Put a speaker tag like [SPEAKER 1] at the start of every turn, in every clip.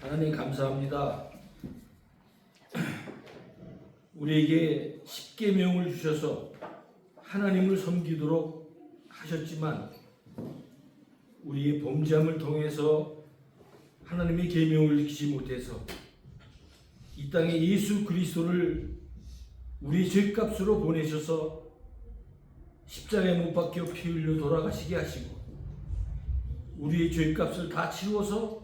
[SPEAKER 1] 하나님 감사합니다. 우리에게 십계명을 주셔서 하나님을 섬기도록 하셨지만 우리의 범죄함을 통해서 하나님의 계명을 지키지 못해서 이 땅에 예수 그리스도를 우리 죄값으로 보내셔서 십자가에 못 박혀 피 흘려 돌아가시게 하시고 우리의 죄값을 다 치루어서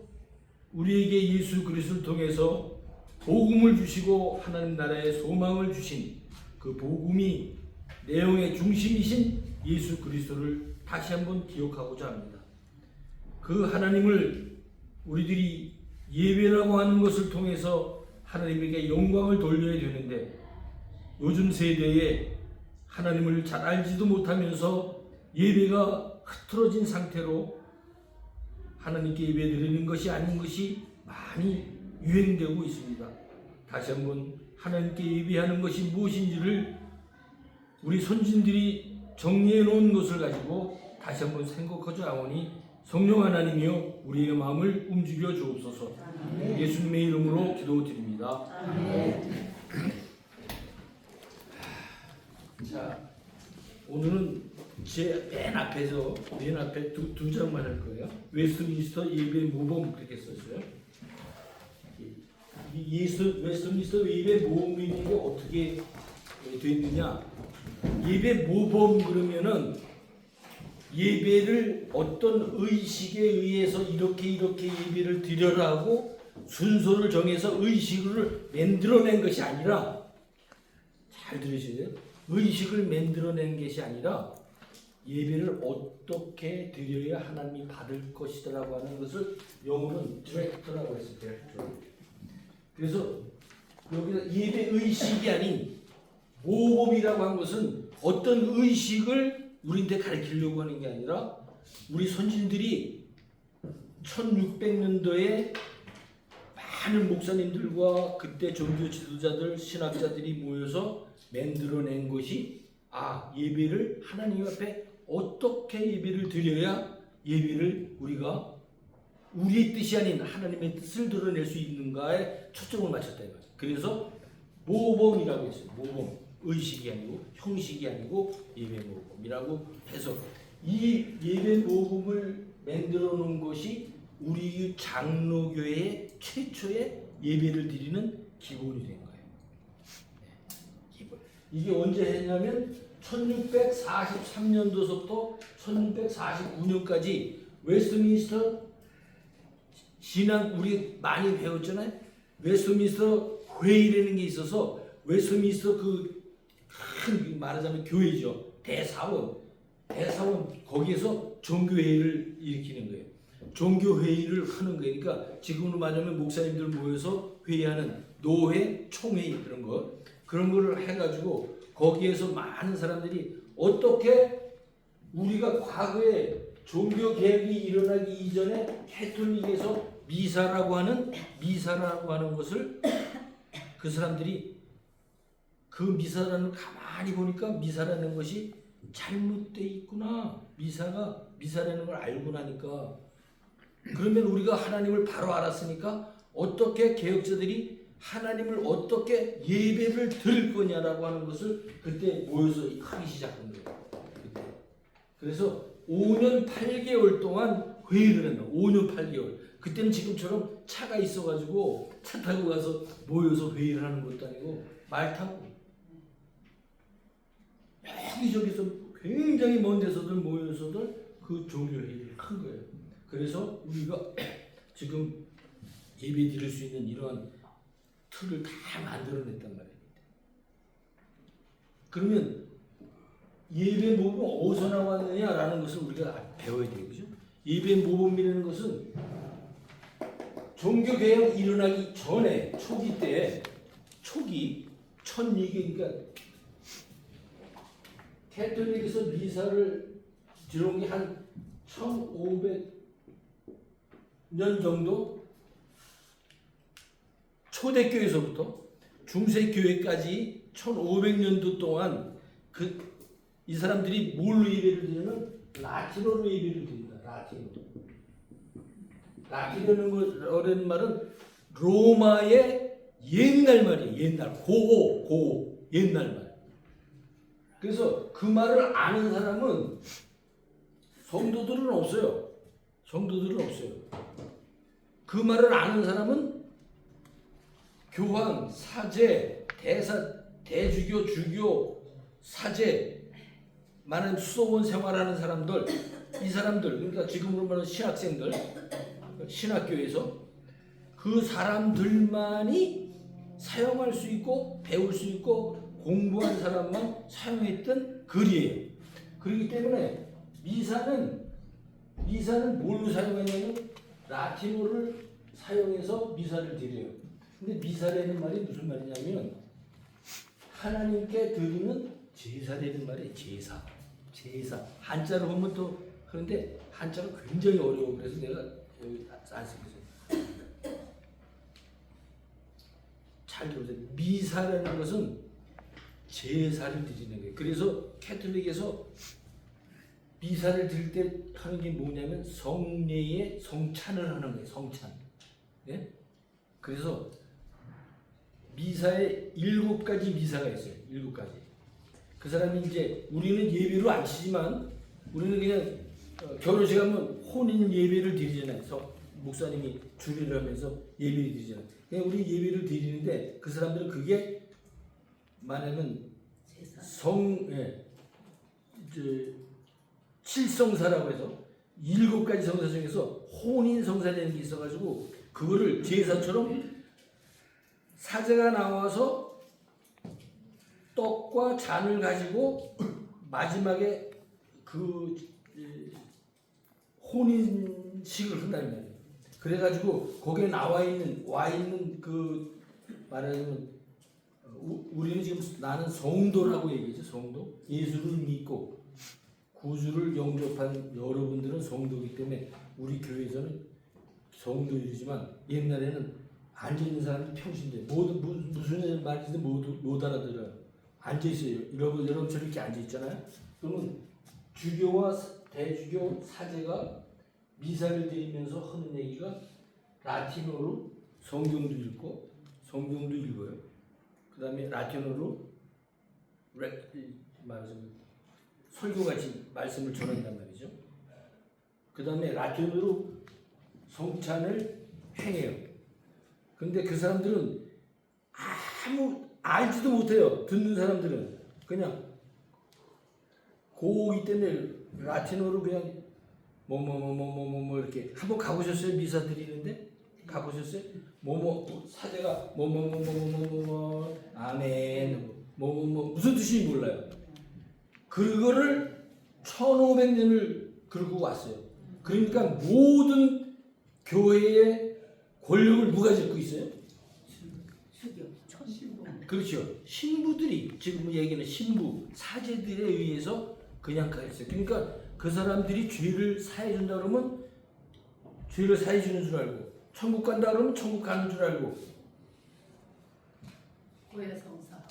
[SPEAKER 1] 우리에게 예수 그리스도를 통해서 복음을 주시고 하나님 나라의 소망을 주신 그 복음이 내용의 중심이신 예수 그리스도를 다시 한번 기억하고자 합니다. 그 하나님을 우리들이 예배라고 하는 것을 통해서 하나님에게 영광을 돌려야 되는데 요즘 세대에 하나님을 잘 알지도 못하면서 예배가 흐트러진 상태로 하나님께 예배 드리는 것이 아닌 것이 많이 유행되고 있습니다. 다시 한번 하나님께 예배하는 것이 무엇인지를 우리 선진들이 정리해 놓은 것을 가지고 다시 한번 생각하자 하오니 성령 하나님이여 우리의 마음을 움직여 주옵소서. 예수님의 이름으로 기도드립니다. 자, 오늘은 제 맨 앞에 두 장만 할 거예요. 웨스트민스터 예배 모범 그렇게 썼어요. 웨스트민스터 예배 모범이 어떻게 됐느냐? 예배 모범 그러면은 예배를 어떤 의식에 의해서 이렇게 예배를 드려라 하고 순서를 정해서 의식을 만들어낸 것이 아니라, 잘 들으셔야 돼요. 의식을 만들어낸 것이 아니라 예배를 어떻게 드려야 하나님이 받을 것이라고 하는 것을 영어는 디렉터라고 했어요. 디렉터. 그래서 여기서 예배 의식이 아닌 모범이라고 한 것은 어떤 의식을 우리한테 가르치려고 하는 게 아니라 우리 선진들이 1600년도에 많은 목사님들과 그때 종교 지도자들, 신학자들이 모여서 만들어낸 것이 예배를 하나님 앞에 어떻게 예배를 드려야 예배를 우리가 우리의 뜻이 아닌 하나님의 뜻을 드러낼 수 있는가에 초점을 맞췄다 이거죠. 그래서 모범이라고 했어요. 모범. 의식이 아니고 형식이 아니고 예배 모범이라고 해서 이 예배 모범을 만들어 놓은 것이 우리 장로교회의 최초의 예배를 드리는 기본이 된 거예요. 기본. 이게 언제 했냐면 1643년도서부터 1649년까지 웨스트민스터 신앙 우리 많이 배웠잖아요. 웨스트민스터 회의라는 게 있어서 웨스트민스터 큰 말하자면 교회죠. 대사원 거기에서 종교회의를 일으키는 거예요. 종교회의를 하는 거예요. 그러니까 지금으로 말하면 목사님들 모여서 회의하는 노회, 총회의 그런 거를 해가지고 거기에서 많은 사람들이 어떻게 우리가 과거에 종교개혁이 일어나기 이전에 캐톨릭에서 미사라고 하는 것을 그 사람들이 그 미사라는 가만히 보니까 미사라는 것이 잘못돼 있구나. 미사라는 걸 알고 나니까 그러면 우리가 하나님을 바로 알았으니까 어떻게 개혁자들이 하나님을 어떻게 예배를 드릴 거냐라고 하는 것을 그때 모여서 하기 시작한 거예요. 그때. 그래서 5년 8개월 동안 회의를 했나. 5년 8개월. 그때는 지금처럼 차가 있어가지고 차 타고 가서 모여서 회의를 하는 것도 아니고 말 타고 여기저기서 굉장히 먼 데서들 모여서들 그 종교회의를 한 거예요. 그래서 우리가 지금 예배 드릴 수 있는 이러한 틀을 다 만들어냈단 말입니다. 그러면 예배 모범은 어디서 나왔느냐라는 것을 우리가 배워야 돼요. 그죠? 예배 모범이라는 것은 종교개혁 일어나기 전에 초기 1200, 그러니까 캐톨릭에서 미사를 들어온 게 한 1500년 정도 초대교회에서부터 중세교회까지 1500년도 동안 이 사람들이 뭘로 예배를 드리냐면 라틴어로 예배를 드립니다. 라틴어라는 말은 로마의 옛날 말이에요. 옛날 고오 옛날 말. 그래서 그 말을 아는 사람은 성도들은 없어요. 성도들은 없어요. 그 말을 아는 사람은 교황, 사제, 대주교, 주교, 사제, 많은 수도원 생활하는 사람들, 이 사람들, 그러니까 지금으로 말하는 신학생들, 신학교에서 그 사람들만이 사용할 수 있고 배울 수 있고 공부한 사람만 사용했던 글이에요. 그렇기 때문에 미사는 뭘로 사용하냐면 라틴어를 사용해서 미사를 드려요. 근데 미사라는 말이 무슨 말이냐면 하나님께 드리는 제사라는 말이에요. 제사. 한자로 보면 또 그런데 한자가 굉장히 어려워. 그래서 내가 여기 안 쓰겠어요. 잘 들으세요. 미사라는 것은 제사를 드리는 거예요. 그래서 캐톨릭에서 미사를 드릴 때 하는 게 뭐냐면 성례의 성찬을 하는 거예요. 성찬. 네? 그래서 미사에 7가지 미사가 있어요. 7가지. 그 사람이 이제 우리는 예배로 안 치지만 우리는 그냥 결혼식 하면 혼인 예배를 드리잖아요. 그래서 목사님이 주례를 하면서 예배를 드리잖아요. 그냥 우리 예배를 드리는데 그 사람들은 그게 말하면 칠성사라고 해서 7가지 성사 중에서 혼인 성사라는 게 있어가지고 그거를 제사처럼 사제가 나와서 떡과 잔을 가지고 마지막에 그 혼인식을 한다는 거예요. 그래가지고 거기에 와 있는 그 말하자면 우리는 지금 나는 성도라고 얘기하죠. 성도. 예수를 믿고 구주를 영접한 여러분들은 성도이기 때문에 우리 교회에서는 성도이지만 옛날에는 앉아있는 사람들이 평신도에 무슨 말이든 못 알아들어요. 앉아있어요. 여러분처럼 이렇게 앉아있잖아요. 그러면 주교와 대주교 사제가 미사를 드리면서 하는 얘기가 라틴어로 성경도 읽어요. 그 다음에 라틴어로 말하자면 설교같이 말씀을 전한단 말이죠. 그 다음에 라틴어로 성찬을 행해요. 근데 그 사람들은 아무 알지도 못해요. 듣는 사람들은 그냥 고이기 때문에 라틴어로 그냥 이렇게 한번 가보셨어요? 미사 드리는데 가보셨어요? 사제가 아멘 무슨 뜻인지 몰라요. 그거를 1500년을 그러고 왔어요. 그러니까 모든 교회의 권력을 누가 짚고 있어요? 그렇죠. 신부들이 지금 얘기는 신부 사제들에 의해서 그냥 가르쳐요. 그러니까 그 사람들이 죄를 사해 준다 그러면 죄를 사해 주는 줄 알고 천국 간다 그러면 천국 가는 줄 알고
[SPEAKER 2] 고해성사.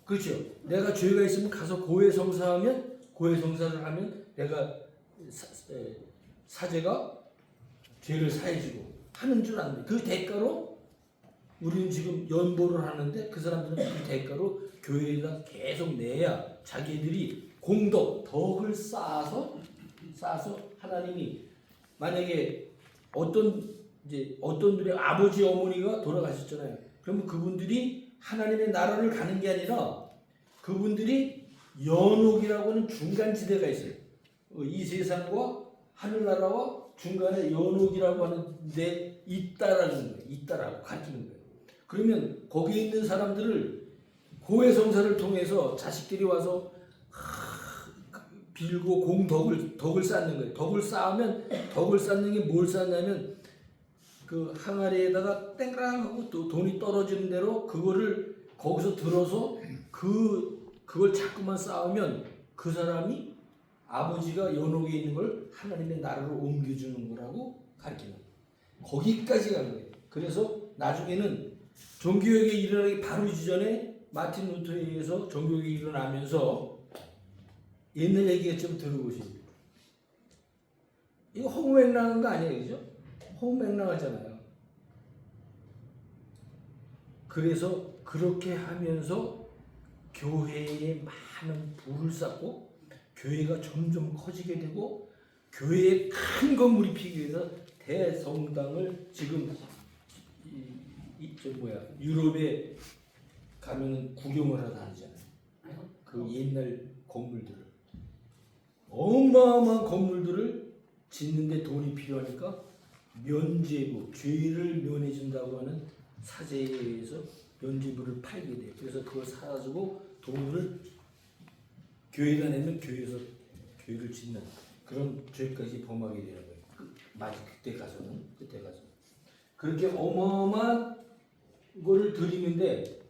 [SPEAKER 1] 그렇죠. 내가 죄가 있으면 가서 고해성사를 하면 내가 사제가 죄를 사해주고 하는 줄 아는데 그 대가로 우리는 지금 연보를 하는데 그 사람들은 그 대가로 교회에다 계속 내야 자기들이 덕을 쌓아서 하나님이 만약에 어떤 분의 아버지 어머니가 돌아가셨잖아요. 그러면 그분들이 하나님의 나라를 가는 게 아니라 그분들이 연옥이라고 하는 중간지대가 있어요. 이 세상과 하늘나라와 중간에 연옥이라고 하는 데 있다라는 거예요. 있다라고 가르치는 거예요. 그러면 거기에 있는 사람들을 고해성사를 통해서 자식들이 와서 빌고 덕을 쌓는 거예요. 덕을 쌓는 게 뭘 쌓냐면 그 항아리에다가 땡그랑 하고 또 돈이 떨어지는 대로 그거를 거기서 들어서 그걸 자꾸만 쌓으면 그 사람이 아버지가 연옥에 있는 걸 하나님의 나라로 옮겨주는 거라고 가르치는 거예요. 거기까지 가는 거예요. 그래서 나중에는 종교개혁이 일어나기 바로 이전에 마틴 루터에 의해서 종교개혁이 일어나면서 옛날 얘기가 좀 들어보시죠. 이거 허무맹랑한 거 아니에요, 그죠? 허무맹랑하잖아요. 그래서 그렇게 하면서 교회에 많은 부를 쌓고 교회가 점점 커지게 되고 교회에 큰 건물이 피기 위해서 대성당을 지금 유럽에 가면 구경을 하러 다니잖아요. 그 옛날 건물들을 어마어마한 건물들을 짓는데 돈이 필요하니까 면죄부, 죄를 면해준다고 하는 사제에 의해서 면죄부를 팔게 돼요. 그래서 그걸 사가지고 돈을 교회가 내면 교회에서 교회를 짓는 그런 죄까지 범하게 되는 거예요. 그때 가서는 그렇게 어마어마한 거를 드리는데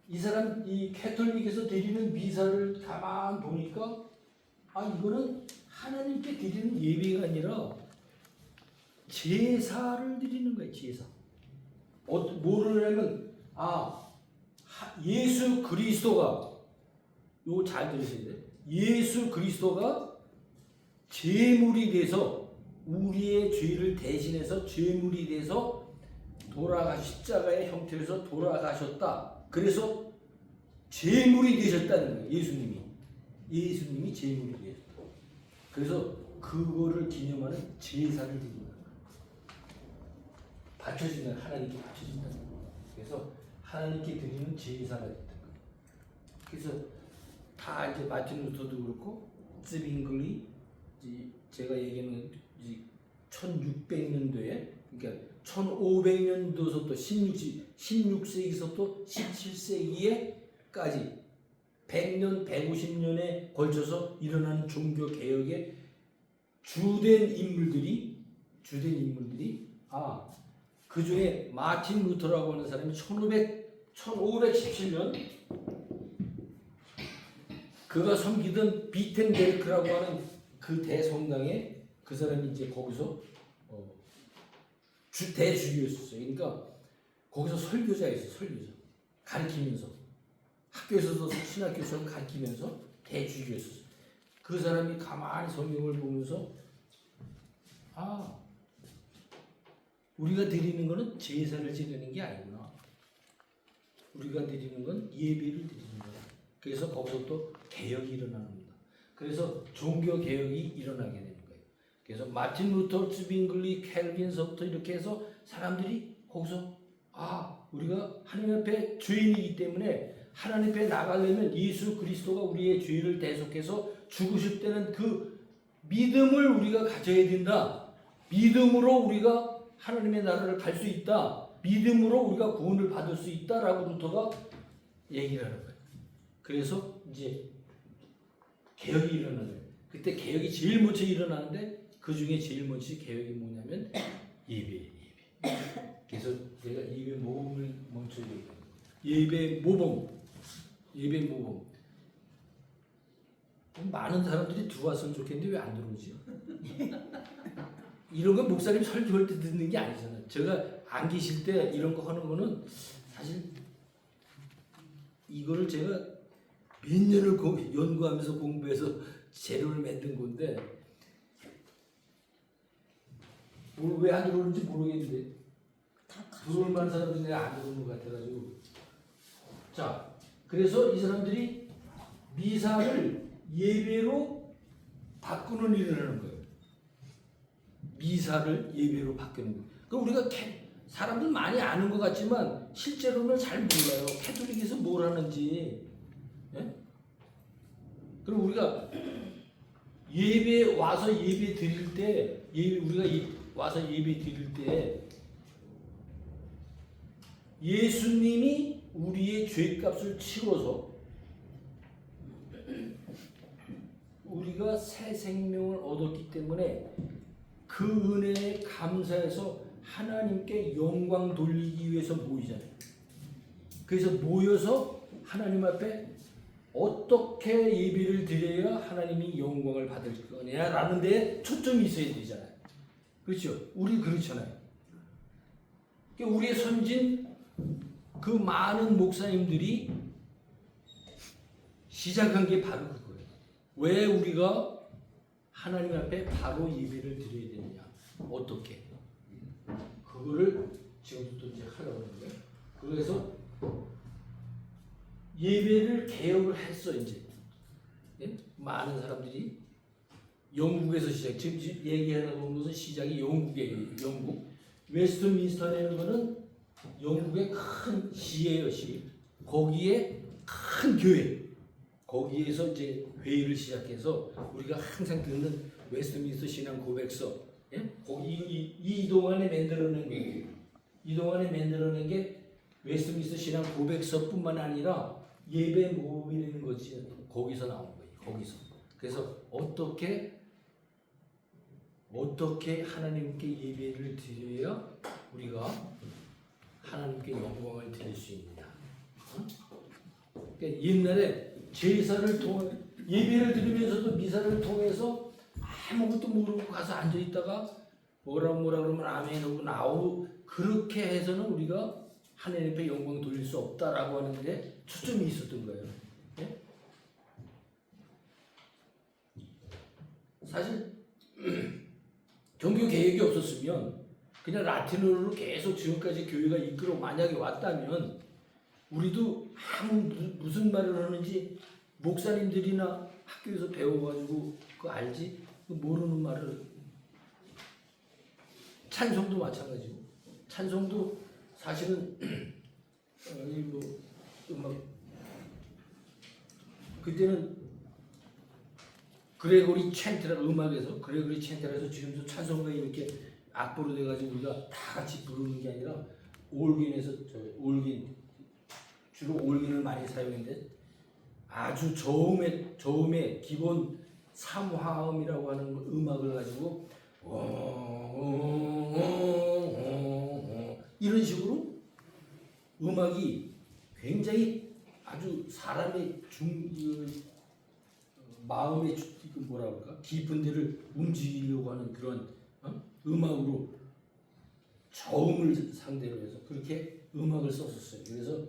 [SPEAKER 1] 이 사람 이 캐톨릭에서 드리는 미사를 가만 보니까 이거는 하나님께 드리는 예배가 아니라 제사를 드리는 거예요. 제사. 뭐를 하면 예수 그리스도가 요거 잘 들으셔야 돼요. 예수 그리스도가 제물이 돼서 우리의 죄를 대신해서 제물이 돼서 십자가의 형태로서 돌아가셨다. 그래서 제물이 되셨다는 거예요. 예수님이 제물이 되셨다. 그래서 그거를 기념하는 제사를 드리는 거예요. 하나님께 바쳐진다는 거예요. 그래서 하나님께 드리는 제사가 됐던 거예요. 그래서 다 이제 마틴 루터도 그렇고 쯔빙글리 제가 얘기하는 1600년도에 그러니까 1500년도서부터 16세기서부터 17세기에까지 100년, 150년에 걸쳐서 일어나는 종교 개혁의 주된 인물들이 그 중에 마틴 루터라고 하는 사람이 1517년 그가 섬기던 비텐베르크라고 하는 그 대성당에 그 사람이 이제 거기서 대주교였어요. 그러니까 거기서 설교자였어요. 가르치면서 학교에서도 신학교처럼 가르치면서 대주교였어요. 그 사람이 가만히 성경을 보면서 우리가 드리는 거는 제사를 지내는 게 아니구나. 우리가 드리는 건 예배를 드리는 거야. 그래서 거기서 또 개혁이 일어나는 겁니다. 그래서 종교 개혁이 일어나게 되는 거예요. 그래서 마틴 루터, 쯔빙글리, 켈빈서부터 이렇게 해서 사람들이 거기서 우리가 하나님 앞에 죄인이기 때문에 하나님 앞에 나가려면 예수 그리스도가 우리의 죄를 대속해서 죽으실 때는 그 믿음을 우리가 가져야 된다. 믿음으로 우리가 하나님의 나라를 갈 수 있다. 믿음으로 우리가 구원을 받을 수 있다라고 루터가 얘기를 하는 거예요. 그래서 이제 개혁이 일어나는 거예요. 그때 개혁이 제일 먼저 일어나는데 그 중에 제일 먼저 개혁이 뭐냐면 예배예요. 그래서 제가 예배 모범을 먼저 얘기해요. 예배 모범. 많은 사람들이 들어왔으면 좋겠는데 왜 안 들어오지? 이런 건 목사님 설교할 때 듣는 게 아니잖아요. 제가 안 계실 때 이런 거 하는 거는 사실 이거를 제가 몇 년을 연구하면서 공부해서 재료를 만든 건데 왜 안 들어오는지 모르겠는데 들어올 만한 사람들이 내가 안 들어오는 것 같아가지고 자 그래서 이 사람들이 미사를 예배로 바꾸는 일을 하는 거예요. 미사를 예배로 바꾸는 거예요. 그러니까 우리가 사람들 많이 아는 것 같지만 실제로는 잘 몰라요. 캐톨릭에서 뭘 하는지. 예? 그럼 우리가 예배 와서 예배 드릴 때 우리가 와서 예배 드릴 때 예수님이 우리의 죄값을 치러서 우리가 새 생명을 얻었기 때문에 그 은혜에 감사해서 하나님께 영광 돌리기 위해서 모이잖아요. 그래서 모여서 하나님 앞에 어떻게 예배를 드려야 하나님이 영광을 받을 거냐라는 데에 초점이 있어야 되잖아요. 그렇죠? 우리 그렇잖아요. 우리의 선진 그 많은 목사님들이 시작한 게 바로 그거예요. 왜 우리가 하나님 앞에 바로 예배를 드려야 되느냐? 어떻게? 그거를 지금부터 이제 하려고 하는 거예요. 그래서 예배를 개혁을 했어 이제. 예? 많은 사람들이 영국에서 시작. 지금 얘기하는 것은 시작이 영국이에요. 영국. 웨스트민스터라는 거는 영국의 큰 시예요, 시. 거기에 큰 교회. 거기에서 이제 회의를 시작해서 우리가 항상 듣는 웨스트민스터 신앙 고백서. 예? 거기 이 동안에 만들어낸 게 이 동안에 만들어낸 게 웨스트민스터 신앙 고백서뿐만 아니라 예배 모임이라는 것이 거기서 나온 거예요. 거기서. 그래서 어떻게 하나님께 예배를 드려야 우리가 하나님께 영광을 드릴 수 있느냐. 그러니까 옛날에 제사를 통해 예배를 드리면서도 미사를 통해서 아무것도 모르고 가서 앉아 있다가 뭐라 그러면 아멘 하고 나오고 그렇게 해서는 우리가 하나님 앞에 영광 돌릴 수 없다라고 하는데 초점이 있었던 거예요. 예? 사실 종교 개혁이 없었으면 그냥 라틴어로 계속 지금까지 교회가 이끌어 만약에 왔다면 우리도 무슨 말을 하는지 목사님들이나 학교에서 배워가지고 그거 알지? 모르는 말을 찬송도 마찬가지고 찬송도 사실은 뭐 음악 그때는 그레고리 챈트라 음악에서 그레고리 챈트라에서 지금도 찬송가 이렇게 악보로 돼가지고 우리가 다 같이 부르는 게 아니라 올긴에서 올긴 주로 올긴을 많이 사용했는데 아주 저음의 기본 3화음이라고 하는 음악을 가지고 이런 식으로 음악이 굉장히 아주 사람의 마음의 뭐라 그럴까 깊은 데를 움직이려고 하는 그런 음악으로 저음을 상대로 해서 그렇게 음악을 썼었어요. 그래서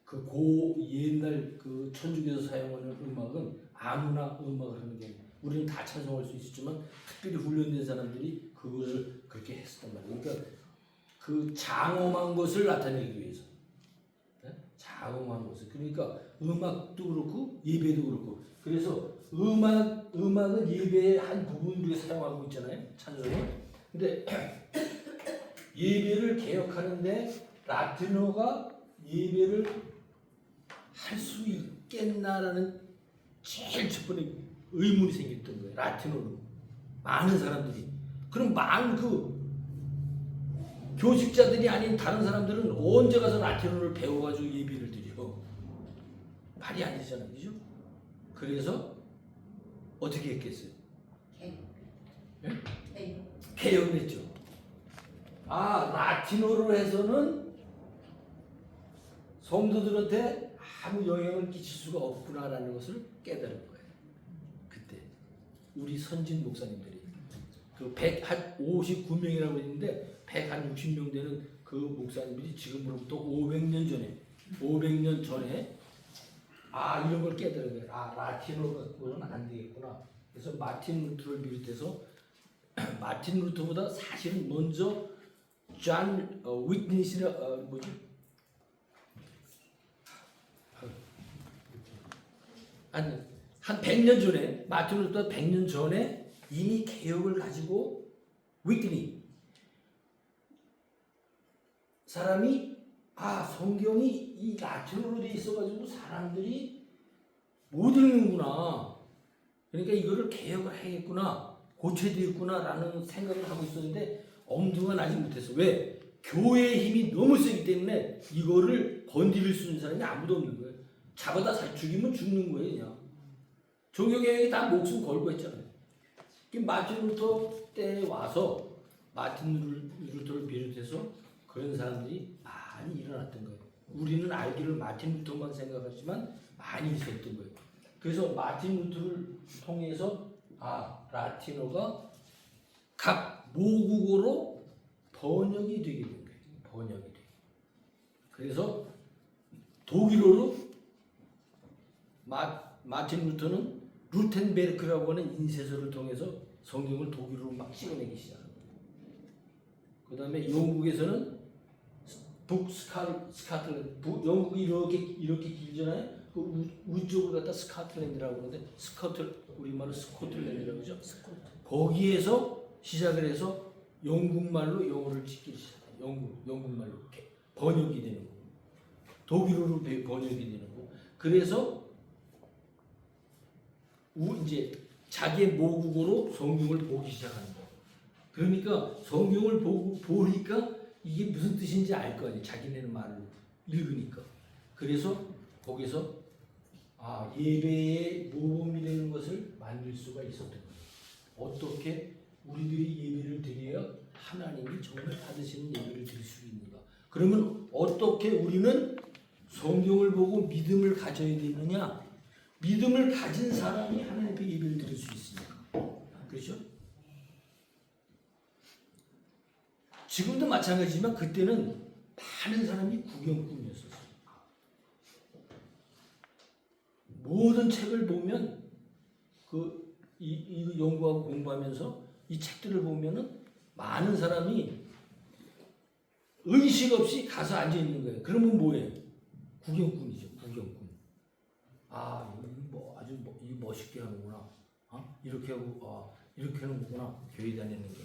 [SPEAKER 1] 그 옛날 그 천주교에서 사용하는 음악은 아무나 음악을 하는 게 아니라 우리는 다 찬송할 수 있었지만 특별히 훈련된 사람들이 그것을 그렇게 했었단 말이에요. 그러니까 그 장엄한 것을 나타내기 위해서 장엄한 것을 그러니까 음악도 그렇고 예배도 그렇고 그래서 음악은 예배의 한 부분 우리가 사용하고 있잖아요. 찬송을. 근데 예배를 개혁하는데 라틴어가 예배를 할 수 있겠나라는 제일 첫 번째 의문이 생겼던 거예요. 라틴어로 많은 사람들이 그럼 교식자들이 아닌 다른 사람들은 언제 가서 라틴어를 배워가지고 예배를 드려 말이 안 되잖아요, 그죠? 그래서 어떻게 했겠어요? 개혁을 했죠. 라틴어로 해서는 성도들한테 아무 영향을 끼칠 수가 없구나라는 것을 깨달은 거예요. 그때 우리 선진 목사님들이 그 159명이라고 했는데 160명 되는 그 목사님들이 지금으로부터 500년 전에 이런 걸 깨달은 거예요. 라틴어 갖고는 안 되겠구나. 그래서 마틴 루터를 비롯해서 마틴 루터보다 사실은 먼저 존 위트니스나 한 100년 전에 마틴 루터 100년 전에 이미 개혁을 가지고 위트니 사람이 성경이 이 라틴어로 돼 있어가지고 사람들이 못 읽는구나. 그러니까 이거를 개혁을 해야겠구나. 고쳐야 되겠구나라는 생각을 하고 있었는데 엄두가 나지 못했어. 왜? 교회의 힘이 너무 세기 때문에 이거를 건드릴 수 있는 사람이 아무도 없는 거예요. 잡아다 죽이면 죽는 거예요, 그냥. 종교개혁이 다 목숨 걸고 했잖아요. 마틴 루터 때 와서 마틴 루터를 비롯해서 그런 사람들이 많이 일어났던 거예요. 우리는 알기를 마틴 루터만 생각하지만 많이 있었던 거예요. 그래서 마틴 루터를 통해서 라틴어가 각 모국어로 번역이 되게 된 거예요. 번역이 돼. 그래서 독일어로 마틴 루터는 루텐베르크라고 하는 인쇄소를 통해서 성경을 독일어로 막 찍어내기 시작합니다. 그 다음에 영국에서는 스카틀랜드, 영국이 이렇게 길잖아요. 그 우쪽을 갖다 스카틀랜드라고 그러는데 우리말로 스코틀랜드라고 그러죠. 거기에서 시작을 해서 영국말로 영어를 짓기 시작해요. 영국말로 이렇게 번역이 되는 거고, 독일어로 번역이 되는 거고. 그래서 이제 자기의 모국어로 성경을 보기 시작하는 거예요. 그러니까 성경을 보니까 이게 무슨 뜻인지 알 거 아니에요. 자기네는 말을 읽으니까. 그래서 거기서 예배의 모범이 되는 것을 만들 수가 있었던 거예요. 어떻게 우리들이 예배를 드려야 하나님이 정말 받으시는 예배를 드릴 수 있는가? 그러면 어떻게 우리는 성경을 보고 믿음을 가져야 되느냐? 믿음을 가진 사람이 하나님 앞에 예배를 드릴 수 있으니까. 그렇죠? 지금도 마찬가지지만 그때는 많은 사람이 구경꾼이었어요. 모든 책을 보면 이 연구하고 공부하면서 이 책들을 보면은 많은 사람이 의식 없이 가서 앉아 있는 거예요. 그러면 뭐예요? 구경꾼이죠. 구경꾼. 이거 아주 이거 멋있게 하는구나. 이렇게 하고 이렇게 하는 거구나. 교회 다니는 게.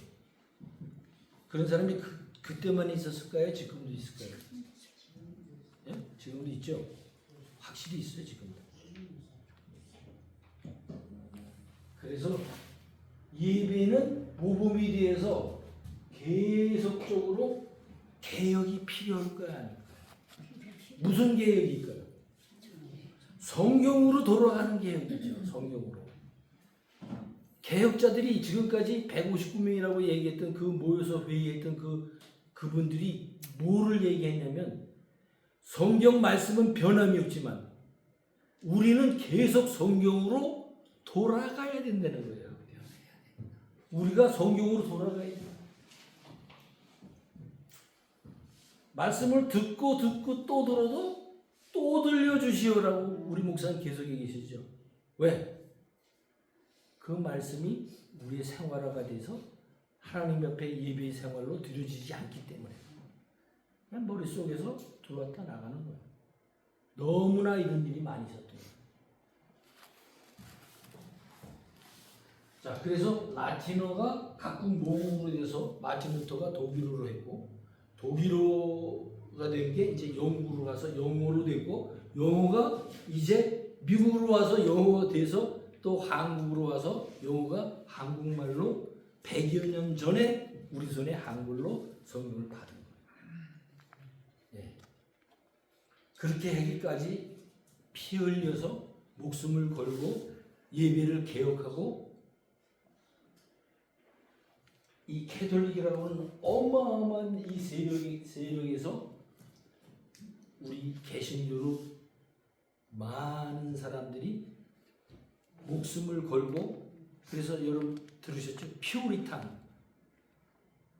[SPEAKER 1] 그런 사람이 그때만 있었을까요? 지금도 있을까요? 예? 지금도 있죠. 확실히 있어요. 지금도. 그래서 예배는 모범이 돼서 계속적으로 개혁이 필요할 거야, 아닐까요? 무슨 개혁일까요? 성경으로 돌아가는 개혁이죠. 성경으로. 개혁자들이 지금까지 159명이라고 얘기했던 모여서 회의했던 그분들이 뭐를 얘기했냐면, 성경 말씀은 변함이 없지만 우리는 계속 성경으로 돌아가야 된다는 거예요. 우리가 성경으로 돌아가야 돼. 말씀을 듣고 또 들어도 또 들려주시오라고 우리 목사님 계속 얘기하시죠. 왜? 그 말씀이 우리의 생활화가 돼서 하나님 옆에 예배의 생활로 드려지지 않기 때문에 그냥 머릿속에서 들어왔다 나가는 거예요. 너무나 이런 일이 많이 있었던 거예요. 자, 그래서 라틴어가 각국 모국으로 돼서 마틴 루터가 독일어로 했고, 독일어가 된 게 이제 영국으로 가서 영어로 됐고, 영어가 이제 미국으로 와서 영어가 돼서 또 한국으로 와서 영어가 한국말로 100여 년 전에 우리 손에 한글로 성경을 받은 거예요. 네. 그렇게 하기까지 피 흘려서 목숨을 걸고 예배를 개혁하고, 이 캐톨릭이라고 하는 어마어마한 이 세력에서 우리 개신교로 많은 사람들이 목숨을 걸고, 그래서 여러분 들으셨죠? 퓨리탄,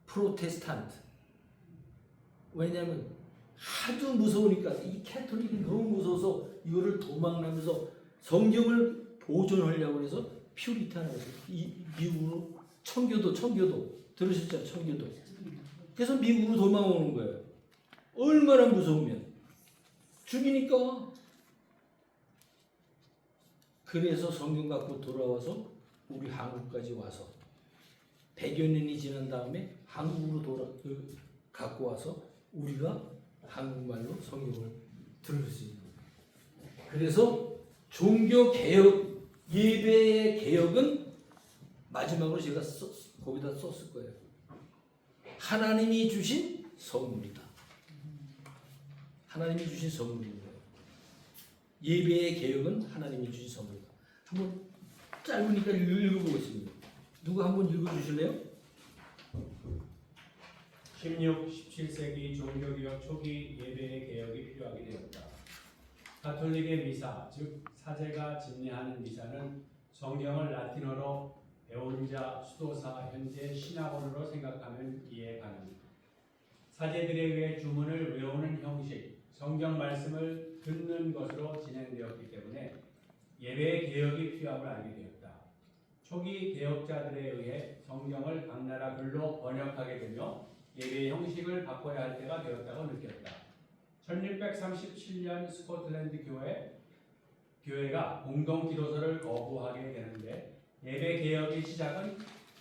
[SPEAKER 1] 프로테스탄트. 왜냐하면 하도 무서우니까, 이 캐톨릭이 너무 무서워서 이거를 도망나면서 성경을 보존하려고 해서 퓨리탄을 해서 이 미국으로 청교도 들으셨죠? 청교도. 그래서 미국으로 도망오는 거예요. 얼마나 무서우면 죽이니까. 그래서 성경 갖고 돌아와서 우리 한국까지 와서 100여 년이 지난 다음에 한국으로 갖고 와서 우리가 한국말로 성경을 들을 수 있는 거예요. 그래서 종교 개혁, 예배의 개혁은 마지막으로 제가 거기다 썼을 거예요. 하나님이 주신 선물이다. 하나님이 주신 선물인 거예요. 예배의 개혁은 하나님이 주신 선물이다. 한번 짧으니까 읽어보겠습니다. 누가 한번 읽어주실래요?
[SPEAKER 2] 16, 17세기 종교개혁 초기 예배의 개혁이 필요하게 되었다. 가톨릭의 미사, 즉 사제가 집례하는 미사는 성경을 라틴어로 배운 자, 수도사, 현재 신학원으로 생각하면 이해 가능합니다. 사제들에 의해 주문을 외우는 형식, 성경 말씀을 듣는 것으로 진행되었기 때문에 예배의 개혁이 필요함을 알게 되었다. 초기 개혁자들에 의해 성경을 각 나라 글로 번역하게 되며 예배의 형식을 바꿔야 할 때가 되었다고 느꼈다. 1637년 스코틀랜드 교회가 공동 기도서를 거부하게 되는데 예배 개혁의 시작은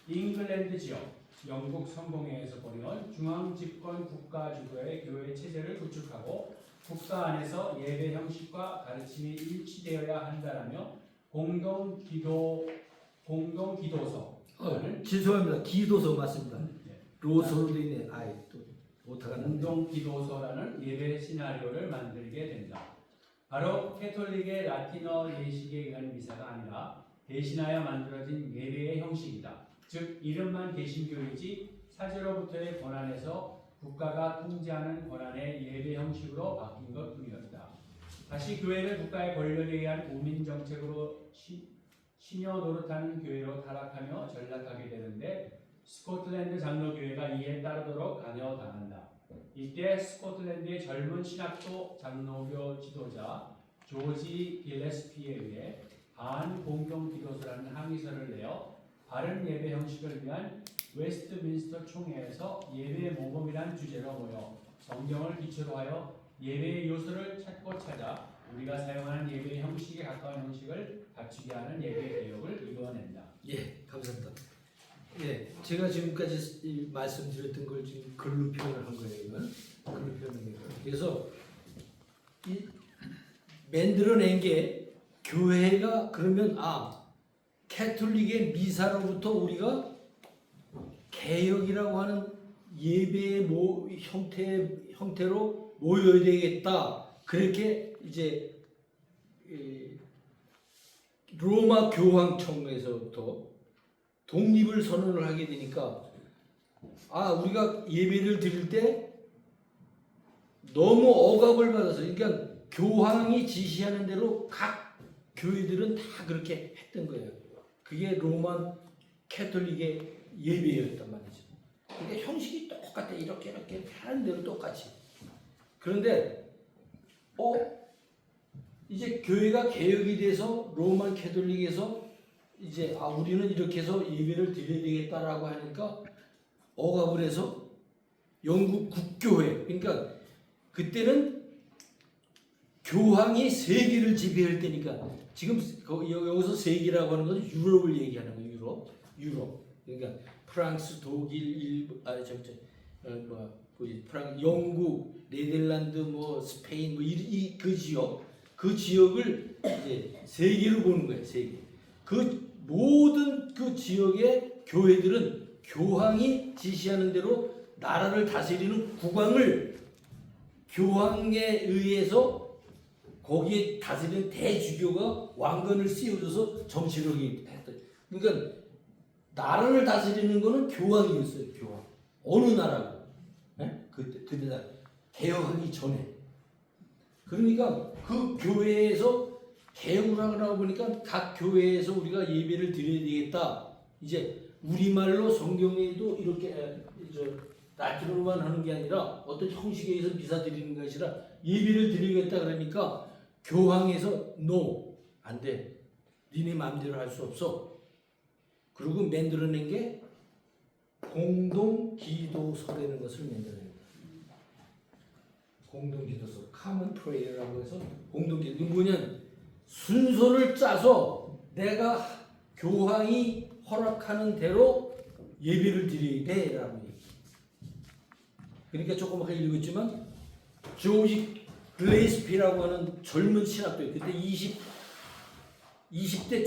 [SPEAKER 2] 잉글랜드 지역 영국 성공회에서 벌여온 중앙 집권 국가 주도의 교회 체제를 구축하고 국가 안에서 예배 형식과 가르침이 일치되어야 한다라며 공동 기도서
[SPEAKER 1] 죄송합니다. 기도서 맞습니다.
[SPEAKER 2] 네.
[SPEAKER 1] 로서로 되네. 또 오타가 났네.
[SPEAKER 2] 공동 기도서라는 예배 시나리오를 만들게 된다. 바로 캐톨릭의 라틴어 예식에 의한 미사가 아니라 대신하여 만들어진 예배의 형식이다. 즉 이름만 개신교이지 사제로부터의 권한에서 국가가 통제하는 권한의 예배 형식으로 바뀐 것뿐이었다. 다시 교회를 국가의 권력에 의한 우민 정책으로 신여 노릇하는 교회로 타락하며 전락하게 되는데 스코틀랜드 장로교회가 이에 따르도록 강요당한다. 이때 스코틀랜드의 젊은 신학도 장로교 지도자 조지 길레스피에 의해 반공동기도서라는 항의서를 내어 바른 예배 형식을 위한 웨스트민스터 총회에서 예배 모범이란 주제로 모여 성경을 기초로 하여 예배의 요소를 찾고 찾아 우리가 사용하는 예배 형식에 가까운 형식을 갖추게 하는 예배 개혁을 이루어낸다.
[SPEAKER 1] 예, 감사합니다. 예, 제가 지금까지 말씀드렸던 걸 지금 글로 표현을 한 거예요. 이건 글로 표현한 거예요. 그래서 이 만들어낸 게 교회가 그러면 캐톨릭의 미사로부터 우리가 개혁이라고 하는 예배의 형태로 모여야 되겠다. 그렇게 이제 로마 교황청에서부터 독립을 선언을 하게 되니까 우리가 예배를 드릴 때 너무 억압을 받아서 그러니까 교황이 지시하는 대로 각 교회들은 다 그렇게 했던 거예요. 그게 로마 캐톨릭의 예배였단 말이죠. 그러니까 형식이 똑같아. 이렇게 하는 대로 똑같이. 그런데 이제 교회가 개혁이 돼서 로마 캐톨릭에서 이제 우리는 이렇게 해서 예배를 드려야 되겠다라고 하니까 억압을 해서 영국 국교회, 그러니까 그때는 교황이 세계를 지배할 때니까 지금 여기서 세계라고 하는 것은 유럽을 얘기하는 거예요. 유럽. 그러니까 프랑스, 독일, 영국, 네덜란드, 스페인, 그 지역을 이제 세계로 보는 거예요. 세계. 그 모든 그 지역의 교회들은 교황이 지시하는 대로 나라를 다스리는 국왕을 교황에 의해서 거기에 다스리는 대주교가 왕건을 씌워줘서 정치를 했다. 그러니까 나라를 다스리는 거는 교황이었어요. 교황. 어느 나라고. 그때 개혁하기 전에. 그러니까 그 교회에서 개혁을 하고 보니까 각 교회에서 우리가 예배를 드려야 되겠다. 이제 우리말로 성경에도 이렇게 라틴어로만 하는 게 아니라 어떤 형식에 의해서 미사 드리는 것이 아니라 예배를 드리겠다 그러니까 교황에서 no, 안 돼. 니네 마음대로 할 수 없어. 그리고 만들어낸 게 공동 기도서라는 것을 만들어낸 거예요. 공동 기도서, common prayer라고 해서 공동 기도. 이건 뭐냐면 순서를 짜서 내가 교황이 허락하는 대로 예배를 드려야 돼라는 얘기. 그러니까 조금 아까 읽었지만 조지 글레이스피라고 하는 젊은 신학도예요. 그때 20대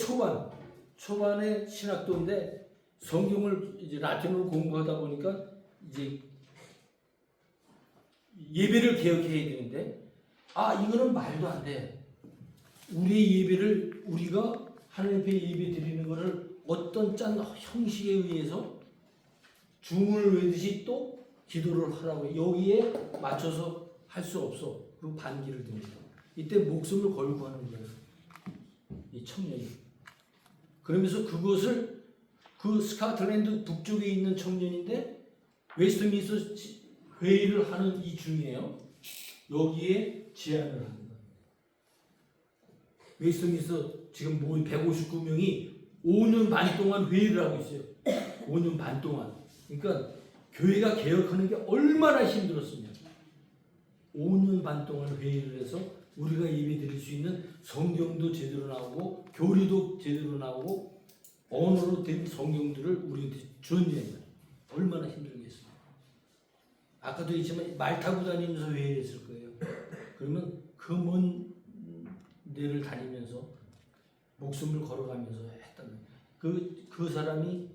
[SPEAKER 1] 초반의 신학도인데 성경을 이제 라틴어로 공부하다 보니까 이제 예배를 개혁해야 되는데 이거는 말도 안 돼. 우리의 예배를 우리가 하나님 앞에 예배 드리는 것을 어떤 짠 형식에 의해서 주문을 외듯이 또 기도를 하라고 해요. 여기에 맞춰서 할 수 없어. 그리고 반기를 듭니다. 이때 목숨을 걸고 하는 거예요. 이 청년이. 그러면서 그것을 그 스코틀랜드 북쪽에 있는 청년인데 웨스트민스터 회의를 하는 이 중이에요. 여기에 제안을 합니다. 웨스트민스터 지금 모인 159명이 5년 반 동안 회의를 하고 있어요. 5년 반 동안. 그러니까 교회가 개혁하는 게 얼마나 힘들었으면 5년 반 동안 회의를 해서 우리가 예배 드릴 수 있는 성경도 제대로 나오고 교리도 제대로 나오고 언어로 된 성경들을 우리한테 줬냐면 얼마나 힘들겠어요. 아까도 얘기했지만 말 타고 다니면서 회의를 했을 거예요. 그러면 그 먼 데를 다니면서 목숨을 걸어가면서 했다는 그 사람이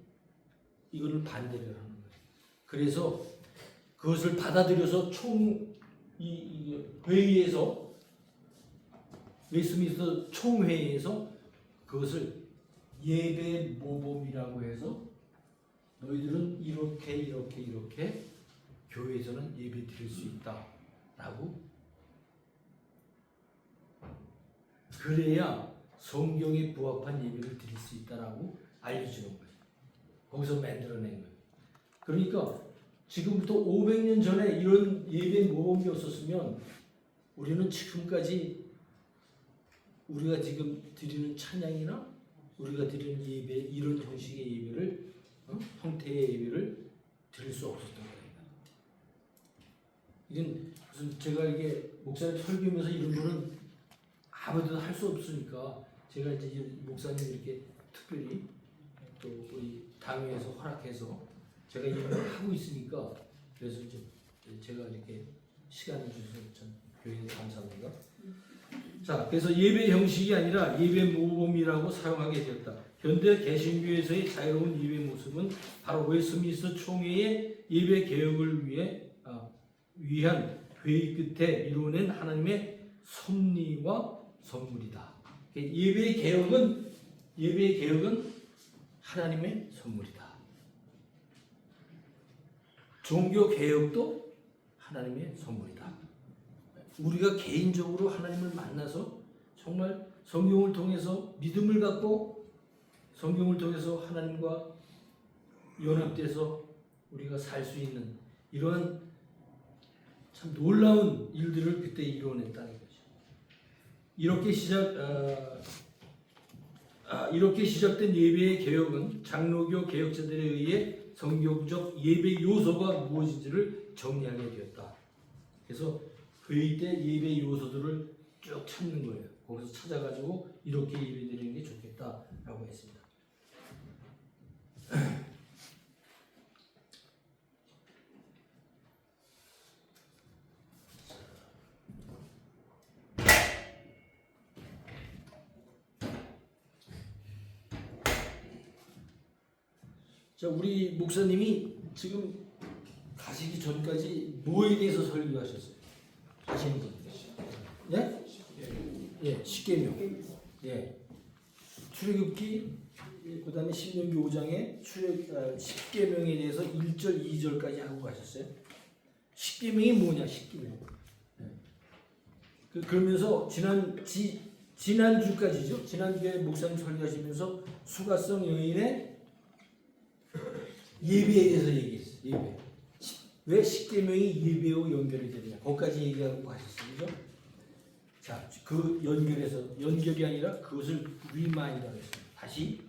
[SPEAKER 1] 이거를 반대를 하는 거예요. 그래서 그것을 받아들여서 이 회의에서 웨스트민스터 총회에서 그것을 예배 모범이라고 해서 너희들은 이렇게 교회에서는 예배 드릴 수 있다라고 그래야 성경에 부합한 예배를 드릴 수 있다라고 알려주는 거예요. 거기서 만들어낸 거예요. 그러니까 지금부터 500년 전에 이런 예배 모범이 없었으면 우리는 지금까지 우리가 지금 드리는 찬양이나 우리가 드리는 예배 이런 형식의 예배를 형태의 예배를 드릴 수 없었던 거예요. 이건 무슨 제가 이게 목사님 설교하면서 이런 거는 아무도 할 수 없으니까 제가 이제 목사님 이렇게 특별히 또 우리 당회에서 허락해서 제가 이걸 하고 있으니까 그래서 이제 제가 이렇게 시간을 주셔서 참 교회에 감사합니다. 자, 그래서 예배 형식이 아니라 예배 모범이라고 사용하게 되었다. 현대 개신교에서의 자유로운 예배 모습은 바로 웨스트민스터 총회의 예배 개혁을 위한 회의 끝에 이루어낸 하나님의 섭리와 선물이다. 예배 개혁은 하나님의 선물이다. 종교 개혁도 하나님의 선물이다. 우리가 개인적으로 하나님을 만나서 정말 성경을 통해서 믿음을 갖고 성경을 통해서 하나님과 연합돼서 우리가 살 수 있는 이러한 참 놀라운 일들을 그때 이루어냈다는 거죠. 이렇게 시작된 예배의 개혁은 장로교 개혁자들에 의해 성경적 예배 요소가 무엇인지를 정리하게 되었다. 그래서 회의 때 예배 요소들을 쭉 찾는 거예요. 거기서 찾아가지고 이렇게 예배 드리는 게 좋겠다라고 했습니다. 자, 우리 목사님이 지금 가시기 전까지 뭐에 대해서 설교하셨어요? 가시는 분. 예? 예, 십계명. 예. 출애굽기 그다음에 신명기 5장에 십계명에 대해서 1절, 2절까지 하고 가셨어요. 십계명이 뭐냐? 십계명. 예. 그러면서 지난주까지죠. 지난주에 목사님 설교하시면서 수가성 여인의 예배에 대해서 얘기했어요. 예배. 왜 십계명이 예배와 연결이 되느냐. 거기까지 얘기하고 가셨어요. 그죠? 자, 그 연결이 아니라 그것을 리마인드라고 했습니다. 다시